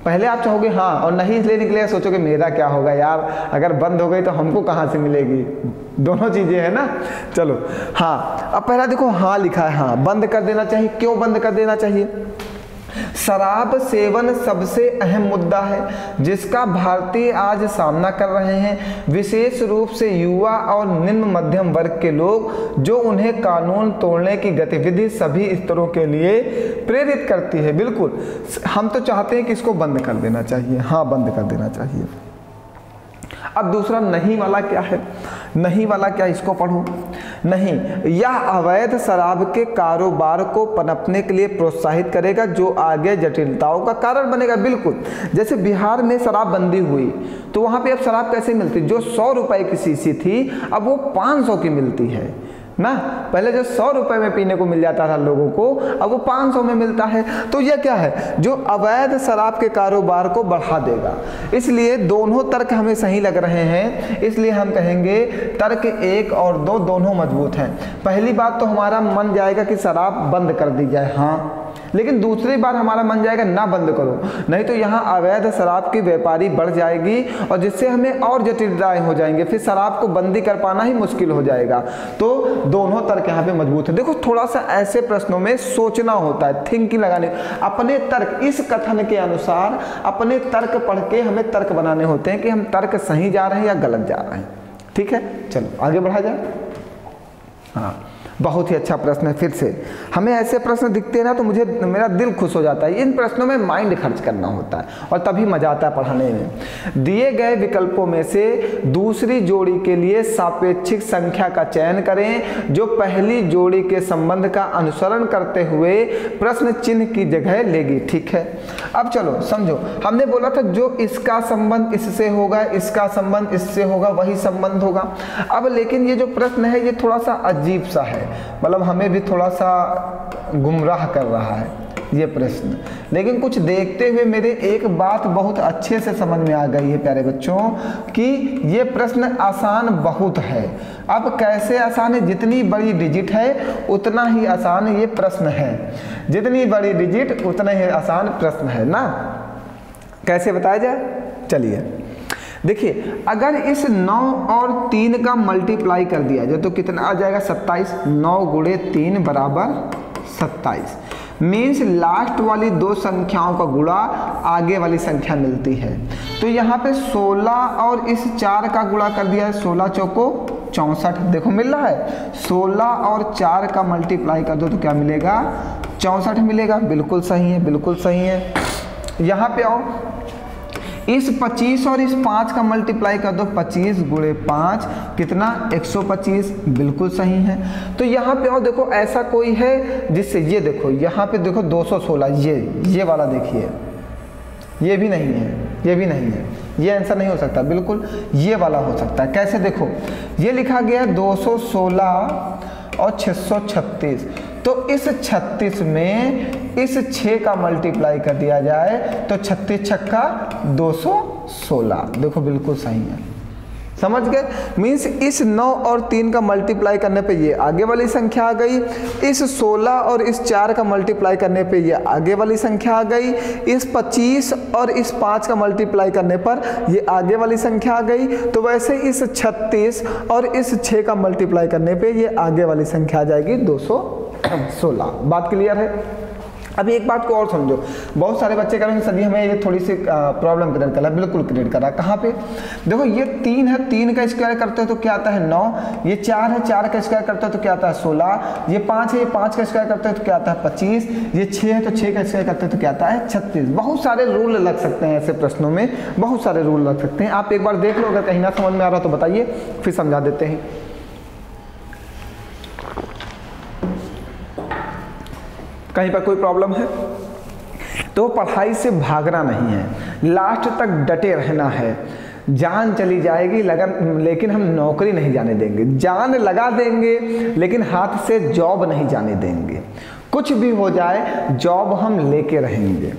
पहले आप चाहोगे हाँ, और नहीं इसलिए निकलेगा, सोचोगे मेरा क्या होगा यार, अगर बंद हो गई तो हमको कहाँ से मिलेगी। दोनों चीज़ें हैं ना। चलो हाँ, अब पहला देखो हाँ लिखा है, हाँ बंद कर देना चाहिए। क्यों बंद कर देना चाहिए? शराब सेवन सबसे अहम मुद्दा है जिसका भारतीय आज सामना कर रहे हैं, विशेष रूप से युवा और निम्न मध्यम वर्ग के लोग, जो उन्हें कानून तोड़ने की गतिविधि सभी स्तरों के लिए प्रेरित करती है। बिल्कुल, हम तो चाहते हैं कि इसको बंद कर देना चाहिए। हाँ, बंद कर देना चाहिए। अब दूसरा नहीं वाला क्या है? नहीं वाला क्या, इसको पढ़ो। नहीं, यह अवैध शराब के कारोबार को पनपने के लिए प्रोत्साहित करेगा, जो आगे जटिलताओं का कारण बनेगा। बिल्कुल, जैसे बिहार में शराबबंदी हुई तो वहाँ पे अब शराब कैसे मिलती? जो 100 रुपए की शीशी थी अब वो 500 की मिलती है ना। पहले जो 100 रुपए में पीने को मिल जाता था लोगों को, अब वो 500 में मिलता है। तो यह क्या है? जो अवैध शराब के कारोबार को बढ़ा देगा। इसलिए दोनों तर्क हमें सही लग रहे हैं, इसलिए हम कहेंगे तर्क 1 और 2 दोनों मजबूत हैं। पहली बात तो हमारा मन जाएगा कि शराब बंद कर दी जाए, हाँ, लेकिन दूसरी बार हमारा मन जाएगा ना बंद करो, नहीं तो यहाँ अवैध शराब की व्यापारी बढ़ जाएगी और जिससे हमें और जटिलताएं हो जाएंगे, फिर शराब को बंदी कर पाना ही मुश्किल हो जाएगा। तो दोनों तर्क यहाँ पे मजबूत है। देखो, थोड़ा सा ऐसे प्रश्नों में सोचना होता है, थिंकिंग लगाने, अपने तर्क, इस कथन के अनुसार अपने तर्क पढ़ के हमें तर्क बनाने होते हैं कि हम तर्क सही जा रहे हैं या गलत जा रहे हैं। ठीक है, चलो आगे बढ़ा जाए। हाँ, बहुत ही अच्छा प्रश्न है। फिर से हमें ऐसे प्रश्न दिखते हैं ना तो मुझे मेरा दिल खुश हो जाता है। इन प्रश्नों में माइंड खर्च करना होता है और तभी मजा आता है पढ़ाने में। दिए गए विकल्पों में से दूसरी जोड़ी के लिए सापेक्षिक संख्या का चयन करें जो पहली जोड़ी के संबंध का अनुसरण करते हुए प्रश्न चिन्ह की जगह लेगी। ठीक है, अब चलो समझो, हमने बोला था जो इसका संबंध इससे होगा, इसका संबंध इससे होगा, वही संबंध होगा। अब लेकिन ये जो प्रश्न है ये थोड़ा सा अजीब सा है, मतलब हमें भी थोड़ा सा गुमराह कर रहा है ये प्रश्न। लेकिन कुछ देखते हुए मेरे एक बात बहुत अच्छे से समझ में आ गई है प्यारे बच्चों कि ये प्रश्न आसान बहुत है। अब कैसे आसान है? जितनी बड़ी डिजिट है उतना ही आसान ये प्रश्न है, जितनी बड़ी डिजिट उतना ही आसान प्रश्न है ना। कैसे बताया जाए? चलिए देखिए, अगर इस 9 और 3 का मल्टीप्लाई कर दिया जाए तो कितना आ जाएगा? 27। 9 गुणे 3 बराबर 27। मीन्स लास्ट वाली दो संख्याओं का गुणा आगे वाली संख्या मिलती है। तो यहाँ पे 16 और इस 4 का गुणा कर दिया है, 16 चौको 64। देखो मिल रहा है, 16 और 4 का मल्टीप्लाई कर दो तो क्या मिलेगा? 64 मिलेगा। बिल्कुल सही है, बिल्कुल सही है। यहाँ पे आओ, इस 25 और इस 5 का मल्टीप्लाई कर दो, 25 गुणे 5 कितना? 125। बिल्कुल सही है। तो यहाँ पे आओ, देखो ऐसा कोई है जिससे ये देखो, यहाँ पे देखो 216, ये वाला देखिए, ये भी नहीं है, ये भी नहीं है, ये आंसर नहीं हो सकता। बिल्कुल ये वाला हो सकता है। कैसे? देखो ये लिखा गया 216 और 636, तो इस 36 में इस 6 का मल्टीप्लाई कर दिया जाए तो 36 छक्का 216। देखो बिल्कुल सही है, समझ गए? मीन्स इस 9 और 3 का मल्टीप्लाई करने पे ये आगे वाली संख्या आ गई, इस 16 और इस 4 का मल्टीप्लाई करने पे ये आगे वाली संख्या आ गई, इस 25 और इस 5 का मल्टीप्लाई करने पर ये आगे वाली संख्या आ गई। तो वैसे इस 36 और इस 6 का मल्टीप्लाई करने पे ये आगे वाली संख्या आ जाएगी 216। बात क्लियर है? अभी एक बात को और समझो, बहुत सारे बच्चे कहेंगे सर जी हमें ये थोड़ी सी प्रॉब्लम क्रिएट कर रहा है। बिल्कुल क्रिएट कर रहा है। कहाँ पे? देखो ये 3 है, 3 का स्क्वायर करते हो तो क्या आता है? 9। ये 4 है, 4 का स्क्वायर करते हो तो क्या आता है? 16। ये 5 है, ये 5 का स्क्वायर करते हो तो क्या आता है? 25। ये 6 है तो 6 का स्क्वायर करते हो तो क्या आता है? 36। बहुत सारे रूल लग सकते हैं ऐसे प्रश्नों में, बहुत सारे रूल लग सकते हैं। आप एक बार देख लो, अगर कहीं ना समझ में आ रहा तो बताइए, फिर समझा देते हैं। कहीं पर कोई प्रॉब्लम है तो पढ़ाई से भागना नहीं है, लास्ट तक डटे रहना है। जान चली जाएगी लगन, लेकिन हम नौकरी नहीं जाने देंगे। जान लगा देंगे लेकिन हाथ से जॉब नहीं जाने देंगे। कुछ भी हो जाए जॉब हम लेके रहेंगे।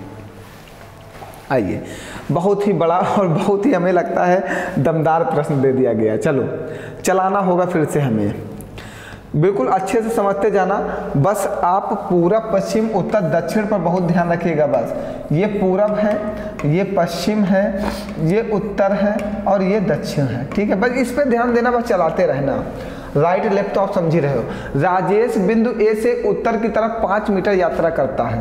आइए, बहुत ही बड़ा और बहुत ही हमें लगता है दमदार प्रश्न दे दिया गया। चलो चलाना होगा फिर से हमें, बिल्कुल अच्छे से समझते जाना। बस आप पूरब, पश्चिम, उत्तर, दक्षिण पर बहुत ध्यान रखिएगा। बस ये पूरब है, ये पश्चिम है, ये उत्तर है और ये दक्षिण है। ठीक है, बस इस पर ध्यान देना, बस चलाते रहना। राइट लेफ्ट तो आप समझ ही रहे हो। राजेश बिंदु ए से उत्तर की तरफ 5 मीटर यात्रा करता है।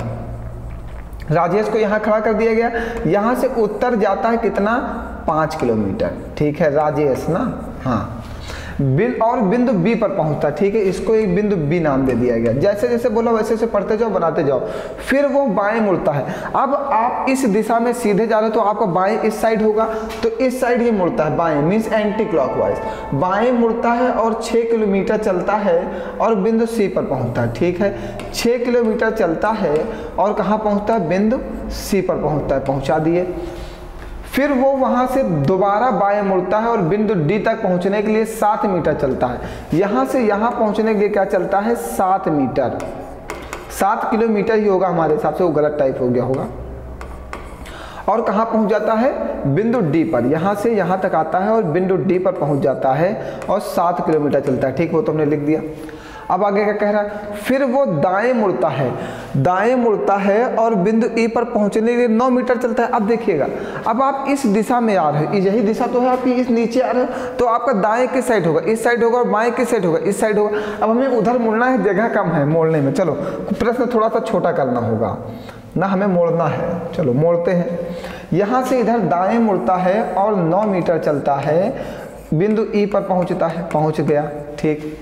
राजेश को यहाँ खड़ा कर दिया गया, यहाँ से उत्तर जाता है कितना? 5 किलोमीटर। ठीक है, राजेश ना, हाँ, और बिंदु बी पर पहुंचता। ठीक है, इसको एक बिंदु बी नाम दे दिया गया। जैसे जैसे बोला वैसे वैसे पढ़ते जाओ, बनाते जाओ। फिर वो बाएं मुड़ता है। अब आप इस दिशा में सीधे जा रहे हो तो आपका बाएं इस साइड होगा, तो इस साइड ये मुड़ता है, बाएं मीन्स एंटी क्लॉकवाइज बाएं मुड़ता है और 6 किलोमीटर चलता है और बिंदु सी पर पहुंचता है। ठीक है, 6 किलोमीटर चलता है और कहाँ पहुंचता है? बिंदु सी पर पहुंचता है। पहुंचा दिए। फिर वो वहाँ से दोबारा बाएं मुड़ता है और बिंदु डी तक पहुँचने के लिए 7 मीटर चलता है। यहाँ से यहाँ पहुँचने के लिए क्या चलता है? 7 मीटर। 7 किलोमीटर ही होगा हमारे हिसाब से, वो गलत टाइप हो गया होगा। और कहाँ पहुँच जाता है? बिंदु डी पर। यहाँ से यहाँ तक आता है और बिंदु डी पर पहुँच जाता है और 7 किलोमीटर चलता है। ठीक, वो तो हमने लिख दिया। अब आगे क्या कह रहा है? फिर वो दाएं मुड़ता है, दाएं मुड़ता है और बिंदु ई पर पहुंचने के लिए 9 मीटर चलता है। अब देखिएगा, अब आप इस दिशा में आ रहे हो, यही दिशा तो है आपकी, इस नीचे आ रहे हो तो आपका दाएं किस साइड होगा? इस साइड होगा। और बाएं किस साइड होगा? इस साइड होगा। अब हमें उधर मुड़ना है, जगह कम है मोड़ने में। चलो प्रश्न थोड़ा सा छोटा करना होगा ना, हमें मोड़ना है। चलो मोड़ते हैं। यहाँ से इधर दाएं मुड़ता है और 9 मीटर चलता है, बिंदु ई पर पहुँचता है, पहुँच गया। ठीक,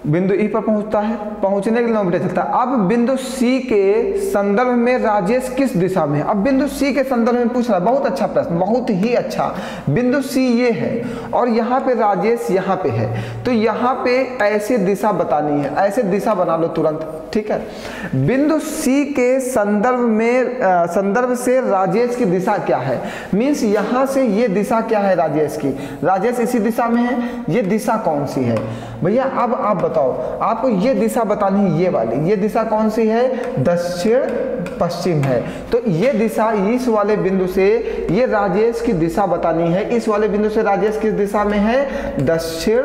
बिंदु ई पर पहुंचता है, पहुंचने के लिए 9 मीटर चलता है। अब बिंदु सी के संदर्भ में राजेश किस दिशा में है? अब बिंदु सी के संदर्भ में पूछ रहा है, बहुत अच्छा प्रश्न, बहुत ही अच्छा। बिंदु सी ये है और यहाँ पे राजेश यहाँ पे है, तो यहाँ पे ऐसे दिशा बतानी है, ऐसे दिशा बना लो तुरंत, ठीक है। बिंदु सी के संदर्भ से राजेश की दिशा क्या है, मीन्स यहाँ से ये दिशा क्या है राजेश की, राजेश इसी दिशा में है, ये दिशा कौन सी है भैया? अब आप बताओ, आपको ये दिशा बतानी है, ये वाली, ये दिशा कौन सी है? दक्षिण पश्चिम है। तो ये दिशा इस वाले बिंदु से ये राजेश की दिशा बतानी है, इस वाले बिंदु से राजेश किस दिशा में है? दक्षिण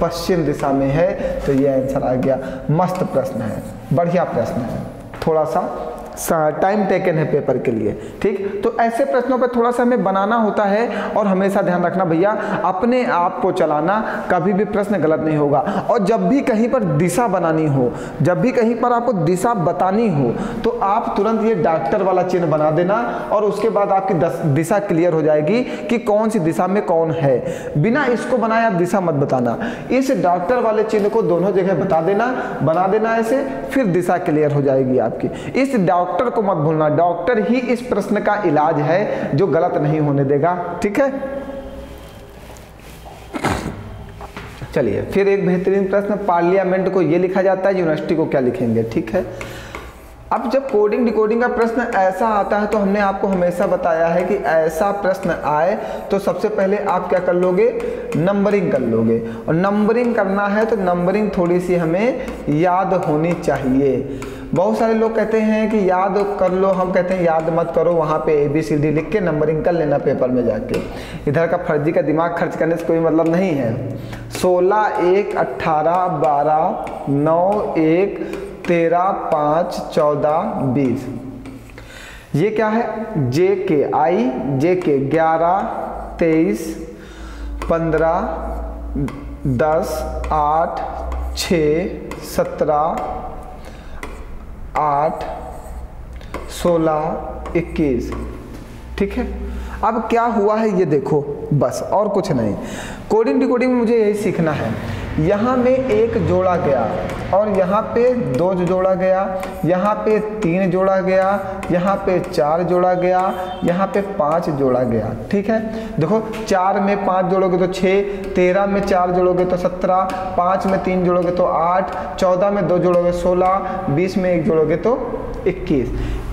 पश्चिम दिशा में है। तो ये आंसर आ गया। मस्त प्रश्न है, बढ़िया प्रश्न है, थोड़ा सा टाइम टेकन है पेपर के लिए, ठीक। तो ऐसे प्रश्नों पर थोड़ा सा हमें बनाना होता है और हमेशा ध्यान रखना भैया, अपने आप को चलाना, कभी भी प्रश्न गलत नहीं होगा। और जब भी कहीं पर दिशा बनानी हो, जब भी कहीं पर आपको दिशा बतानी हो, तो आप तुरंत ये डॉक्टर वाला चिन्ह बना देना और उसके बाद आपकी दिशा क्लियर हो जाएगी कि कौन सी दिशा में कौन है। बिना इसको बनाए आप दिशा मत बताना, इस डॉक्टर वाले चिन्ह को दोनों जगह बता देना, बना देना ऐसे, फिर दिशा क्लियर हो जाएगी आपकी। इस डॉक्टर को मत भूलना, डॉक्टर ही इस प्रश्न का इलाज है जो गलत नहीं होने देगा, ठीक है। चलिए फिर एक बेहतरीन प्रश्न, पार्लियामेंट को ये लिखा जाता है, यूनिवर्सिटी को क्या लिखेंगे, ठीक है। अब जब कोडिंग डिकोडिंग का प्रश्न ऐसा आता है तो हमने आपको हमेशा बताया है कि ऐसा प्रश्न आए तो सबसे पहले आप क्या कर लोगे? नंबरिंग कर लोगे। और नंबरिंग करना है तो नंबरिंग थोड़ी सी हमें याद होनी चाहिए। बहुत सारे लोग कहते हैं कि याद कर लो, हम कहते हैं याद मत करो, वहाँ पे ABCD लिख के नंबरिंग कर लेना पेपर में जाके। इधर का फर्जी का दिमाग खर्च करने से कोई मतलब नहीं है। 16, 1, 18, 12, 9, 1, 13, 5, 14, 20। ये क्या है? JK 11, 23, 15, 10, 8, 6, 17, 8, 16, 21, ठीक है। अब क्या हुआ है ये देखो, बस और कुछ नहीं। कोडिंग डिकोडिंग में मुझे यही सीखना है। यहाँ में 1 जोड़ा गया और यहाँ पे 2 जोड़ा गया, यहाँ पे 3 जोड़ा गया, यहाँ पे 4 जोड़ा गया, यहाँ पे 5 जोड़ा गया, ठीक है। देखो 4 में 5 जोड़ोगे तो 6, 13 में 4 जोड़ोगे तो 17, 5 में 3 जोड़ोगे तो 8, 14 में 2 जोड़ोगे 16, 20 में 1 जोड़ोगे तो 21।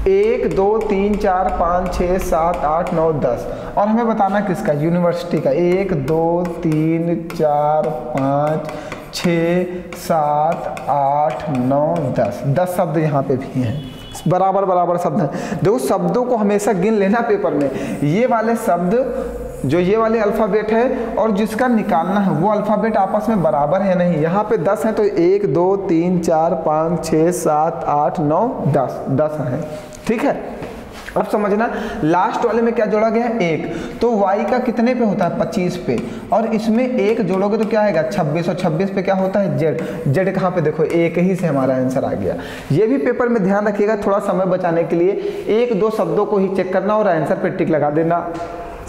1, 2, 3, 4, 5, 6, 7, 8, 9, 10। और हमें बताना किसका? यूनिवर्सिटी का। 1, 2, 3, 4, 5, 6, 7, 8, 9, 10। 10 शब्द यहाँ पे भी हैं, बराबर बराबर शब्द हैं। देखो शब्दों को हमेशा गिन लेना पेपर में। ये वाले शब्द जो ये वाले अल्फ़ाबेट है और जिसका निकालना है वो अल्फ़ाबेट आपस में बराबर है नहीं। यहाँ पे 10 हैं तो 1, 2, 3, 4, 5, 6, 7, 8, 9, 10, 10 हैं, ठीक है। अब समझना, लास्ट वाले में क्या जोड़ा गया है? 1। तो y का कितने पे होता है? 25 पे। और इसमें 1 जोड़ोगे तो क्या आएगा? 26। और 26 पे क्या होता है? z कहाँ पे? देखो 1 ही से हमारा आंसर आ गया। ये भी पेपर में ध्यान रखिएगा, थोड़ा समय बचाने के लिए 1-2 शब्दों को ही चेक करना और आंसर पे टिक लगा देना।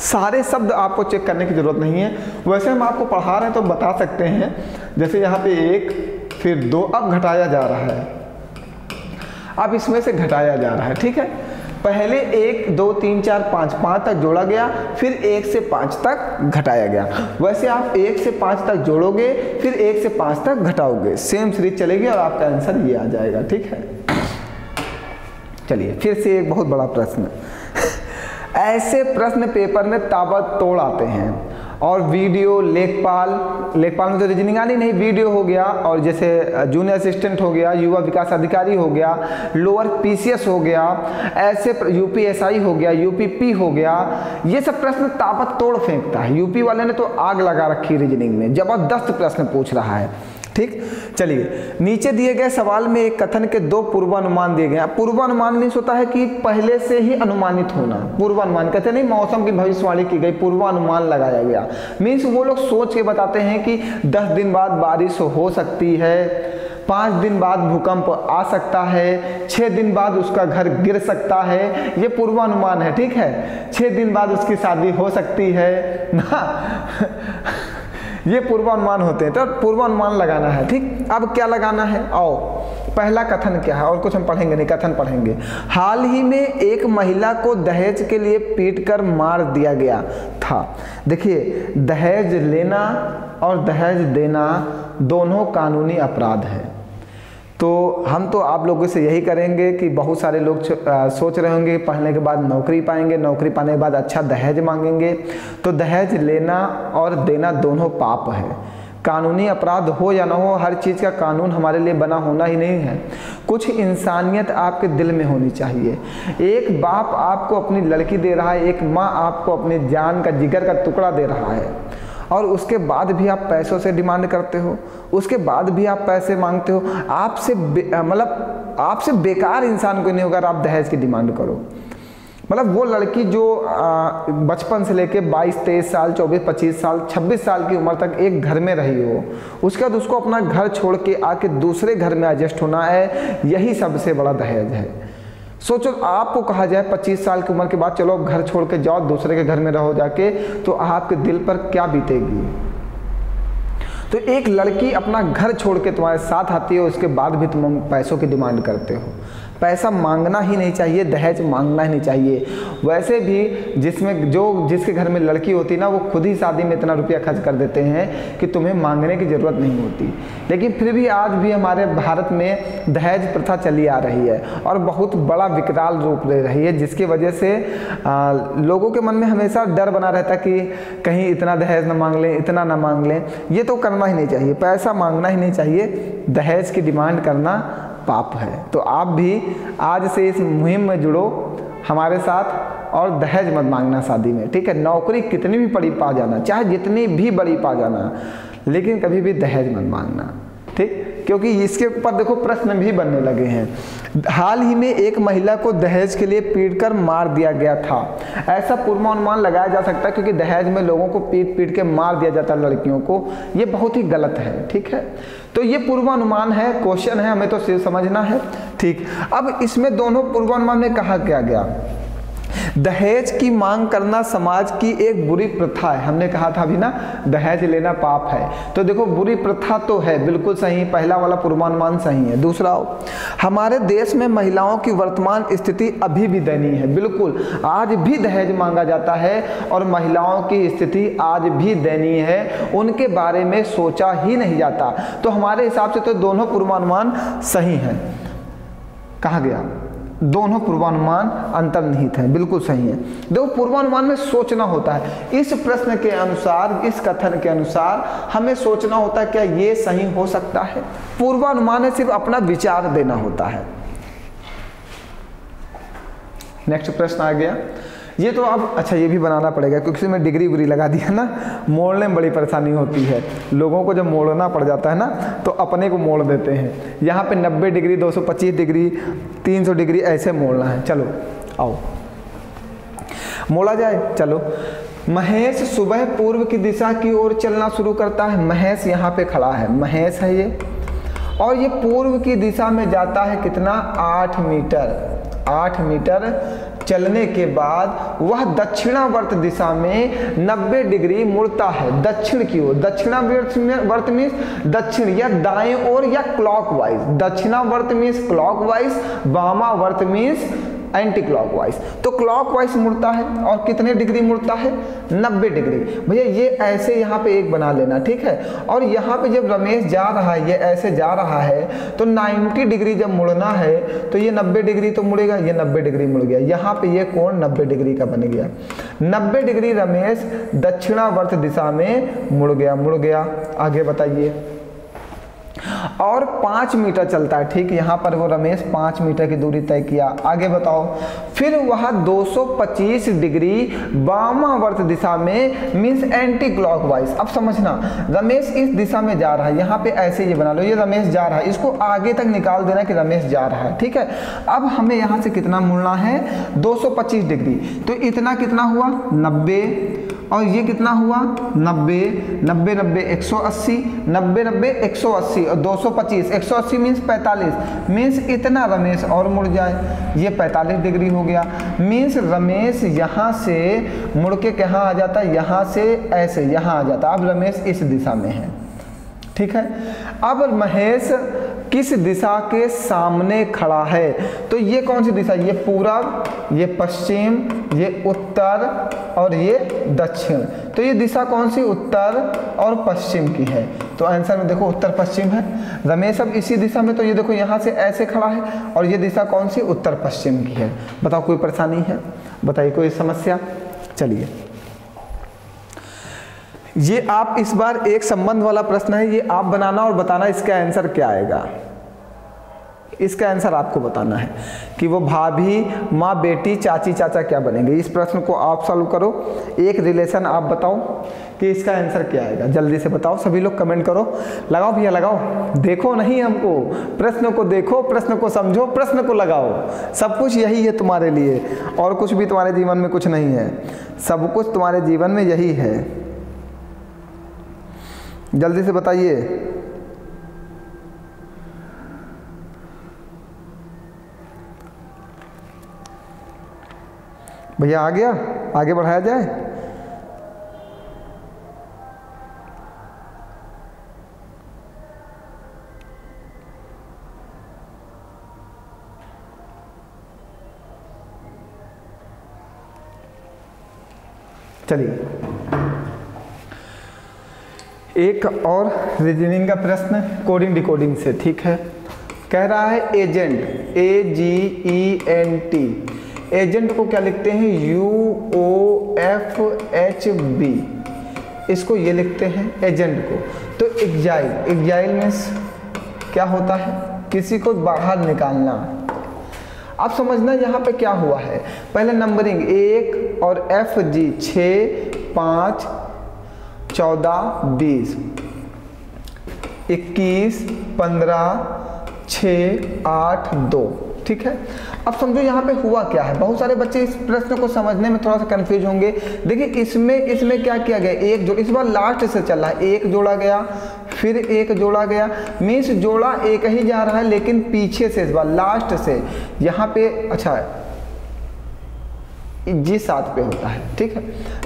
सारे शब्द आपको चेक करने की ज़रूरत नहीं है। वैसे हम आपको पढ़ा रहे हैं तो बता सकते हैं, जैसे यहाँ पे 1, फिर 2, अब घटाया जा रहा है, अब इसमें से घटाया जा रहा है, ठीक है। पहले 1, 2, 3, 4, 5 तक जोड़ा गया, फिर 1 से 5 तक घटाया गया। वैसे आप 1 से 5 तक जोड़ोगे, फिर 1 से 5 तक घटाओगे, सेम सीरीज चलेगी और आपका आंसर ये आ जाएगा, ठीक है। चलिए फिर से एक बहुत बड़ा प्रश्न। ऐसे प्रश्न पेपर में ताबड़तोड़ आते हैं और वीडियो, लेखपाल में तो रीजनिंग आनी नहीं, वीडियो हो गया, और जैसे जूनियर असिस्टेंट हो गया, युवा विकास अधिकारी हो गया, लोअर PCS हो गया, ऐसे UPSI हो गया, UPP हो गया, ये सब प्रश्न ताबड़तोड़ फेंकता है। यूपी वाले ने तो आग लगा रखी रीजनिंग में, जबरदस्त प्रश्न पूछ रहा है, ठीक। चलिए नीचे दिए गए सवाल में एक कथन के 2 पूर्वानुमान दिए गए। पूर्वानुमान मीन्स होता है कि पहले से ही अनुमानित होना। पूर्वानुमान कहते नहीं, मौसम की भविष्यवाणी की गई, पूर्वानुमान लगाया गया। मीन्स वो लोग सोच के बताते हैं कि 10 दिन बाद बारिश हो सकती है, 5 दिन बाद भूकंप आ सकता है, 6 दिन बाद उसका घर गिर सकता है, ये पूर्वानुमान है, ठीक है। 6 दिन बाद उसकी शादी हो सकती है ना। ये पूर्वानुमान होते हैं। तो पूर्वानुमान लगाना है, ठीक। अब क्या लगाना है, आओ पहला कथन क्या है, और कुछ हम पढ़ेंगे नहीं, कथन पढ़ेंगे। हाल ही में एक महिला को दहेज के लिए पीटकर मार दिया गया था। देखिए, दहेज लेना और दहेज देना दोनों कानूनी अपराध है। तो हम तो आप लोगों से यही करेंगे कि बहुत सारे लोग सोच रहे होंगे कि पढ़ने के बाद नौकरी पाएंगे, नौकरी पाने के बाद अच्छा दहेज मांगेंगे। तो दहेज लेना और देना दोनों पाप है। कानूनी अपराध हो या ना हो, हर चीज़ का कानून हमारे लिए बना होना ही नहीं है। कुछ इंसानियत आपके दिल में होनी चाहिए। एक बाप आपको अपनी लड़की दे रहा है, एक माँ आपको अपनी जान का जिगर का टुकड़ा दे रहा है, और उसके बाद भी आप पैसों से डिमांड करते हो, उसके बाद भी आप पैसे मांगते हो। आपसे बेकार इंसान कोई नहीं होगा अगर आप दहेज की डिमांड करो। मतलब वो लड़की जो बचपन से लेके 22, 23 साल, 24, 25 साल, 26 साल की उम्र तक एक घर में रही हो, उसके बाद उसको अपना घर छोड़ के आके दूसरे घर में एडजस्ट होना है, यही सबसे बड़ा दहेज है। सोचो, आपको कहा जाए 25 साल की उम्र के बाद चलो घर छोड़ के जाओ, दूसरे के घर में रहो जाके, तो आपके दिल पर क्या बीतेगी। तो एक लड़की अपना घर छोड़ के तुम्हारे साथ आती है, उसके बाद भी तुम पैसों की डिमांड करते हो। पैसा मांगना ही नहीं चाहिए, दहेज मांगना ही नहीं चाहिए। वैसे भी जिसके घर में लड़की होती ना, वो खुद ही शादी में इतना रुपया खर्च कर देते हैं कि तुम्हें मांगने की ज़रूरत नहीं होती। लेकिन फिर भी आज भी हमारे भारत में दहेज प्रथा चली आ रही है और बहुत बड़ा विकराल रूप ले रही है, जिसकी वजह से लोगों के मन में हमेशा डर बना रहता कि कहीं इतना दहेज ना मांग लें, इतना ना मांग लें। ये तो करना ही नहीं चाहिए, पैसा मांगना ही नहीं चाहिए, दहेज की डिमांड करना पाप है। तो आप भी आज से इस मुहिम में जुड़ो हमारे साथ, और दहेज मत मांगना शादी में, ठीक है। नौकरी कितनी भी बड़ी पा जाना, चाहे जितनी भी बड़ी पा जाना, लेकिन कभी भी दहेज मत मांगना, ठीक। क्योंकि इसके ऊपर देखो प्रश्न भी बनने लगे हैं। हाल ही में एक महिला को दहेज के लिए पीटकर मार दिया गया था। ऐसा पूर्वानुमान लगाया जा सकता है, क्योंकि दहेज में लोगों को पीट पीट के मार दिया जाता है लड़कियों को। ये बहुत ही गलत है, ठीक है। तो ये पूर्वानुमान है, क्वेश्चन है, हमें तो सिर्फ समझना है, ठीक। अब इसमें दोनों पूर्वानुमान में कहा क्या गया, दहेज की मांग करना समाज की एक बुरी प्रथा है। हमने कहा था अभी ना, दहेज लेना पाप है। तो देखो, बुरी प्रथा तो है, बिल्कुल सही, पहला वाला पूर्वानुमान सही है। दूसरा, हमारे देश में महिलाओं की वर्तमान स्थिति अभी भी दयनीय है। बिल्कुल, आज भी दहेज मांगा जाता है और महिलाओं की स्थिति आज भी दयनीय है, उनके बारे में सोचा ही नहीं जाता। तो हमारे हिसाब से तो दोनों पूर्वानुमान सही हैं। कहा गया दोनों पूर्वानुमान अंतर्निहित हैं, बिल्कुल सही है। देखो, पूर्वानुमान में सोचना होता है। इस प्रश्न के अनुसार, इस कथन के अनुसार हमें सोचना होता है, क्या ये सही हो सकता है। पूर्वानुमान में सिर्फ अपना विचार देना होता है। नेक्स्ट प्रश्न आ गया, ये तो अब अच्छा ये भी बनाना पड़ेगा, क्योंकि इसमें डिग्री उग्री लगा दिया ना, मोड़ने में बड़ी परेशानी होती है लोगों को। जब मोड़ना पड़ जाता है ना, तो अपने को मोड़ देते हैं। यहाँ पे 90 डिग्री, 225 डिग्री, 300 डिग्री ऐसे मोड़ना है। चलो आओ मोड़ा जाए। चलो, महेश सुबह पूर्व की दिशा की ओर चलना शुरू करता है। महेश यहाँ पे खड़ा है, महेश है ये, और ये पूर्व की दिशा में जाता है कितना, 8 मीटर। 8 मीटर चलने के बाद वह दक्षिणावर्त दिशा में 90 डिग्री मुड़ता है, दक्षिण की ओर। दक्षिणावर्त मीन्स दक्षिण या दाएं ओर या क्लॉकवाइज। दक्षिणावर्त मीन्स क्लॉकवाइज, वामावर्त मीन्स एंटी क्लॉकवाइज। तो क्लॉकवाइज मुड़ता है, और कितने डिग्री मुड़ता है, 90 डिग्री। भैया ये ऐसे यहाँ पे एक बना लेना, ठीक है। और यहाँ पे जब रमेश जा रहा है, ये ऐसे जा रहा है, तो 90 डिग्री जब मुड़ना है तो ये 90 डिग्री तो मुड़ेगा, ये 90 डिग्री मुड़ गया। यहाँ पे ये कोण 90 डिग्री का बन गया। 90 डिग्री रमेश दक्षिणावर्त दिशा में मुड़ गया। आगे बताइए। और 5 मीटर चलता है, ठीक। यहाँ पर वो रमेश 5 मीटर की दूरी तय किया। आगे बताओ। फिर वह 225 डिग्री वामावर्त दिशा में मीन्स एंटी क्लॉकवाइज। अब समझना, रमेश इस दिशा में जा रहा है, यहाँ पे ऐसे ये बना लो, ये रमेश जा रहा है, इसको आगे तक निकाल देना कि रमेश जा रहा है, ठीक है। अब हमें यहाँ से कितना मुड़ना है, 225 डिग्री। तो इतना कितना हुआ, 90 और ये कितना हुआ 90, 90 90 180, 90 90 180 और 225, 180 मीन्स 45, मीन्स इतना रमेश और मुड़ जाए, ये 45 डिग्री हो गया। मीन्स रमेश यहाँ से मुड़ के कहाँ आ जाता है, यहाँ से ऐसे यहाँ आ जाता। अब रमेश इस दिशा में है, ठीक है। अब महेश किस दिशा के सामने खड़ा है, तो ये कौन सी दिशा, ये पूरब, ये पश्चिम, ये उत्तर और ये दक्षिण। तो ये दिशा कौन सी, उत्तर और पश्चिम की है। तो आंसर में देखो उत्तर पश्चिम है। रमेश अब इसी दिशा में, तो ये देखो यहाँ से ऐसे खड़ा है और ये दिशा कौन सी, उत्तर पश्चिम की है। बताओ कोई परेशानी है, बताइए कोई समस्या। चलिए ये आप इस बार एक संबंध वाला प्रश्न है, ये आप बनाना और बताना इसका आंसर क्या आएगा। इसका आंसर आपको बताना है कि वो भाभी, माँ, बेटी, चाची, चाचा क्या बनेंगे। इस प्रश्न को आप सॉल्व करो, एक रिलेशन आप बताओ कि इसका आंसर क्या आएगा। जल्दी से बताओ, सभी लोग कमेंट करो। लगाओ भैया लगाओ, देखो नहीं हमको, प्रश्न को देखो, प्रश्न को समझो, प्रश्न को लगाओ। सब कुछ यही है तुम्हारे लिए, और कुछ भी तुम्हारे जीवन में कुछ नहीं है, सब कुछ तुम्हारे जीवन में यही है। जल्दी से बताइए। भैया आ गया, आगे बढ़ाया जाए। चलिए एक और रीजनिंग का प्रश्न कोडिंग डिकोडिंग से, ठीक है। कह रहा है एजेंट, AGENT, एजेंट को क्या लिखते हैं, UOFHB, इसको ये लिखते हैं एजेंट को। तो एग्जाइल, एग्जाइल मीन्स क्या होता है, किसी को बाहर निकालना। अब समझना यहाँ पे क्या हुआ है, पहले नंबरिंग 1 और FG 6 5 14 20 21 15 6 8 2, ठीक है। अब समझो यहाँ पे हुआ क्या है, बहुत सारे बच्चे इस प्रश्न को समझने में थोड़ा सा कंफ्यूज होंगे। देखिए इसमें क्या किया गया, एक जो इस बार लास्ट से चल रहा है, एक जोड़ा गया फिर एक जोड़ा गया, मीन्स जोड़ा एक ही जा रहा है लेकिन पीछे से इस बार लास्ट से यहाँ पे, अच्छा जी 7 पे होता है, ठीक है,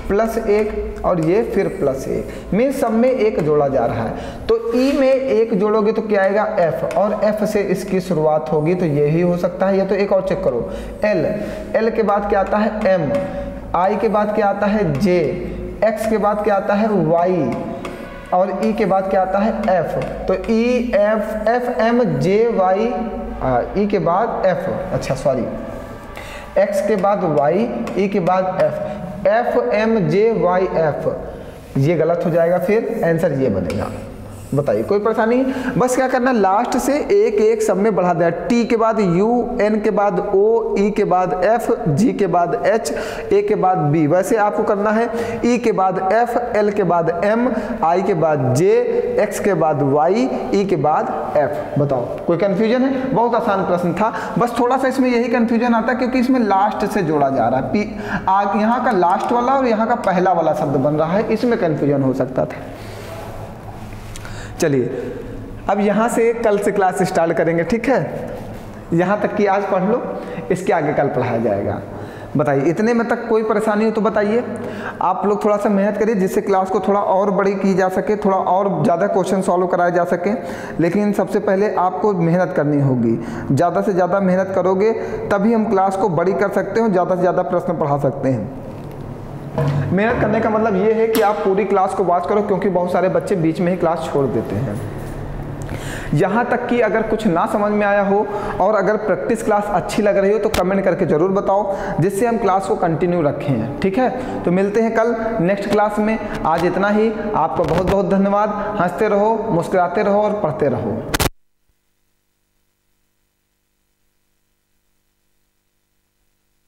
+1 और ये फिर +1, मीन्स सब में एक जोड़ा जा रहा है। तो ई में एक जोड़ोगे तो क्या आएगा F, और F से इसकी शुरुआत होगी तो ये ही हो सकता है। ये तो एक और चेक करो, L के बाद क्या आता है M, I के बाद क्या आता है J, X के बाद क्या आता है Y और E के बाद क्या आता है F। तो E F M J Y, E के बाद F, अच्छा सॉरी, X के बाद Y, E के बाद F M J Y F, ये गलत हो जाएगा, फिर आंसर ये बनेगा। बताइए कोई परेशानी, बस क्या करना, लास्ट से एक एक सब में बढ़ा देना। T के बाद U, N के बाद O, E के बाद F, G के बाद H, A के बाद B, वैसे आपको करना है E के बाद F, L के बाद M, I के बाद J, X के बाद Y, E के बाद F। बताओ कोई कंफ्यूजन है, बहुत आसान प्रश्न था, बस थोड़ा सा इसमें यही कंफ्यूजन आता है क्योंकि इसमें लास्ट से जोड़ा जा रहा है, यहाँ का लास्ट वाला और यहाँ का पहला वाला शब्द बन रहा है, इसमें कंफ्यूजन हो सकता था। चलिए अब यहाँ से कल से क्लास स्टार्ट करेंगे, ठीक है। यहाँ तक कि आज पढ़ लो, इसके आगे कल पढ़ाया जाएगा। बताइए इतने में तक कोई परेशानी हो तो बताइए। आप लोग थोड़ा सा मेहनत करिए जिससे क्लास को थोड़ा और बड़ी की जा सके, थोड़ा और ज़्यादा क्वेश्चन सॉल्व कराए जा सके। लेकिन सबसे पहले आपको मेहनत करनी होगी, ज़्यादा से ज़्यादा मेहनत करोगे तभी हम क्लास को बड़ी कर सकते हो, ज़्यादा से ज़्यादा प्रश्न पढ़ा सकते हैं। मेहनत करने का मतलब ये है कि आप पूरी क्लास को वॉच करो, क्योंकि बहुत सारे बच्चे बीच में ही क्लास छोड़ देते हैं। यहाँ तक कि अगर कुछ ना समझ में आया हो और अगर प्रैक्टिस क्लास अच्छी लग रही हो तो कमेंट करके ज़रूर बताओ, जिससे हम क्लास को कंटिन्यू रखें, ठीक है। तो मिलते हैं कल नेक्स्ट क्लास में। आज इतना ही, आपका बहुत बहुत धन्यवाद। हंसते रहो, मुस्कुराते रहो और पढ़ते रहो।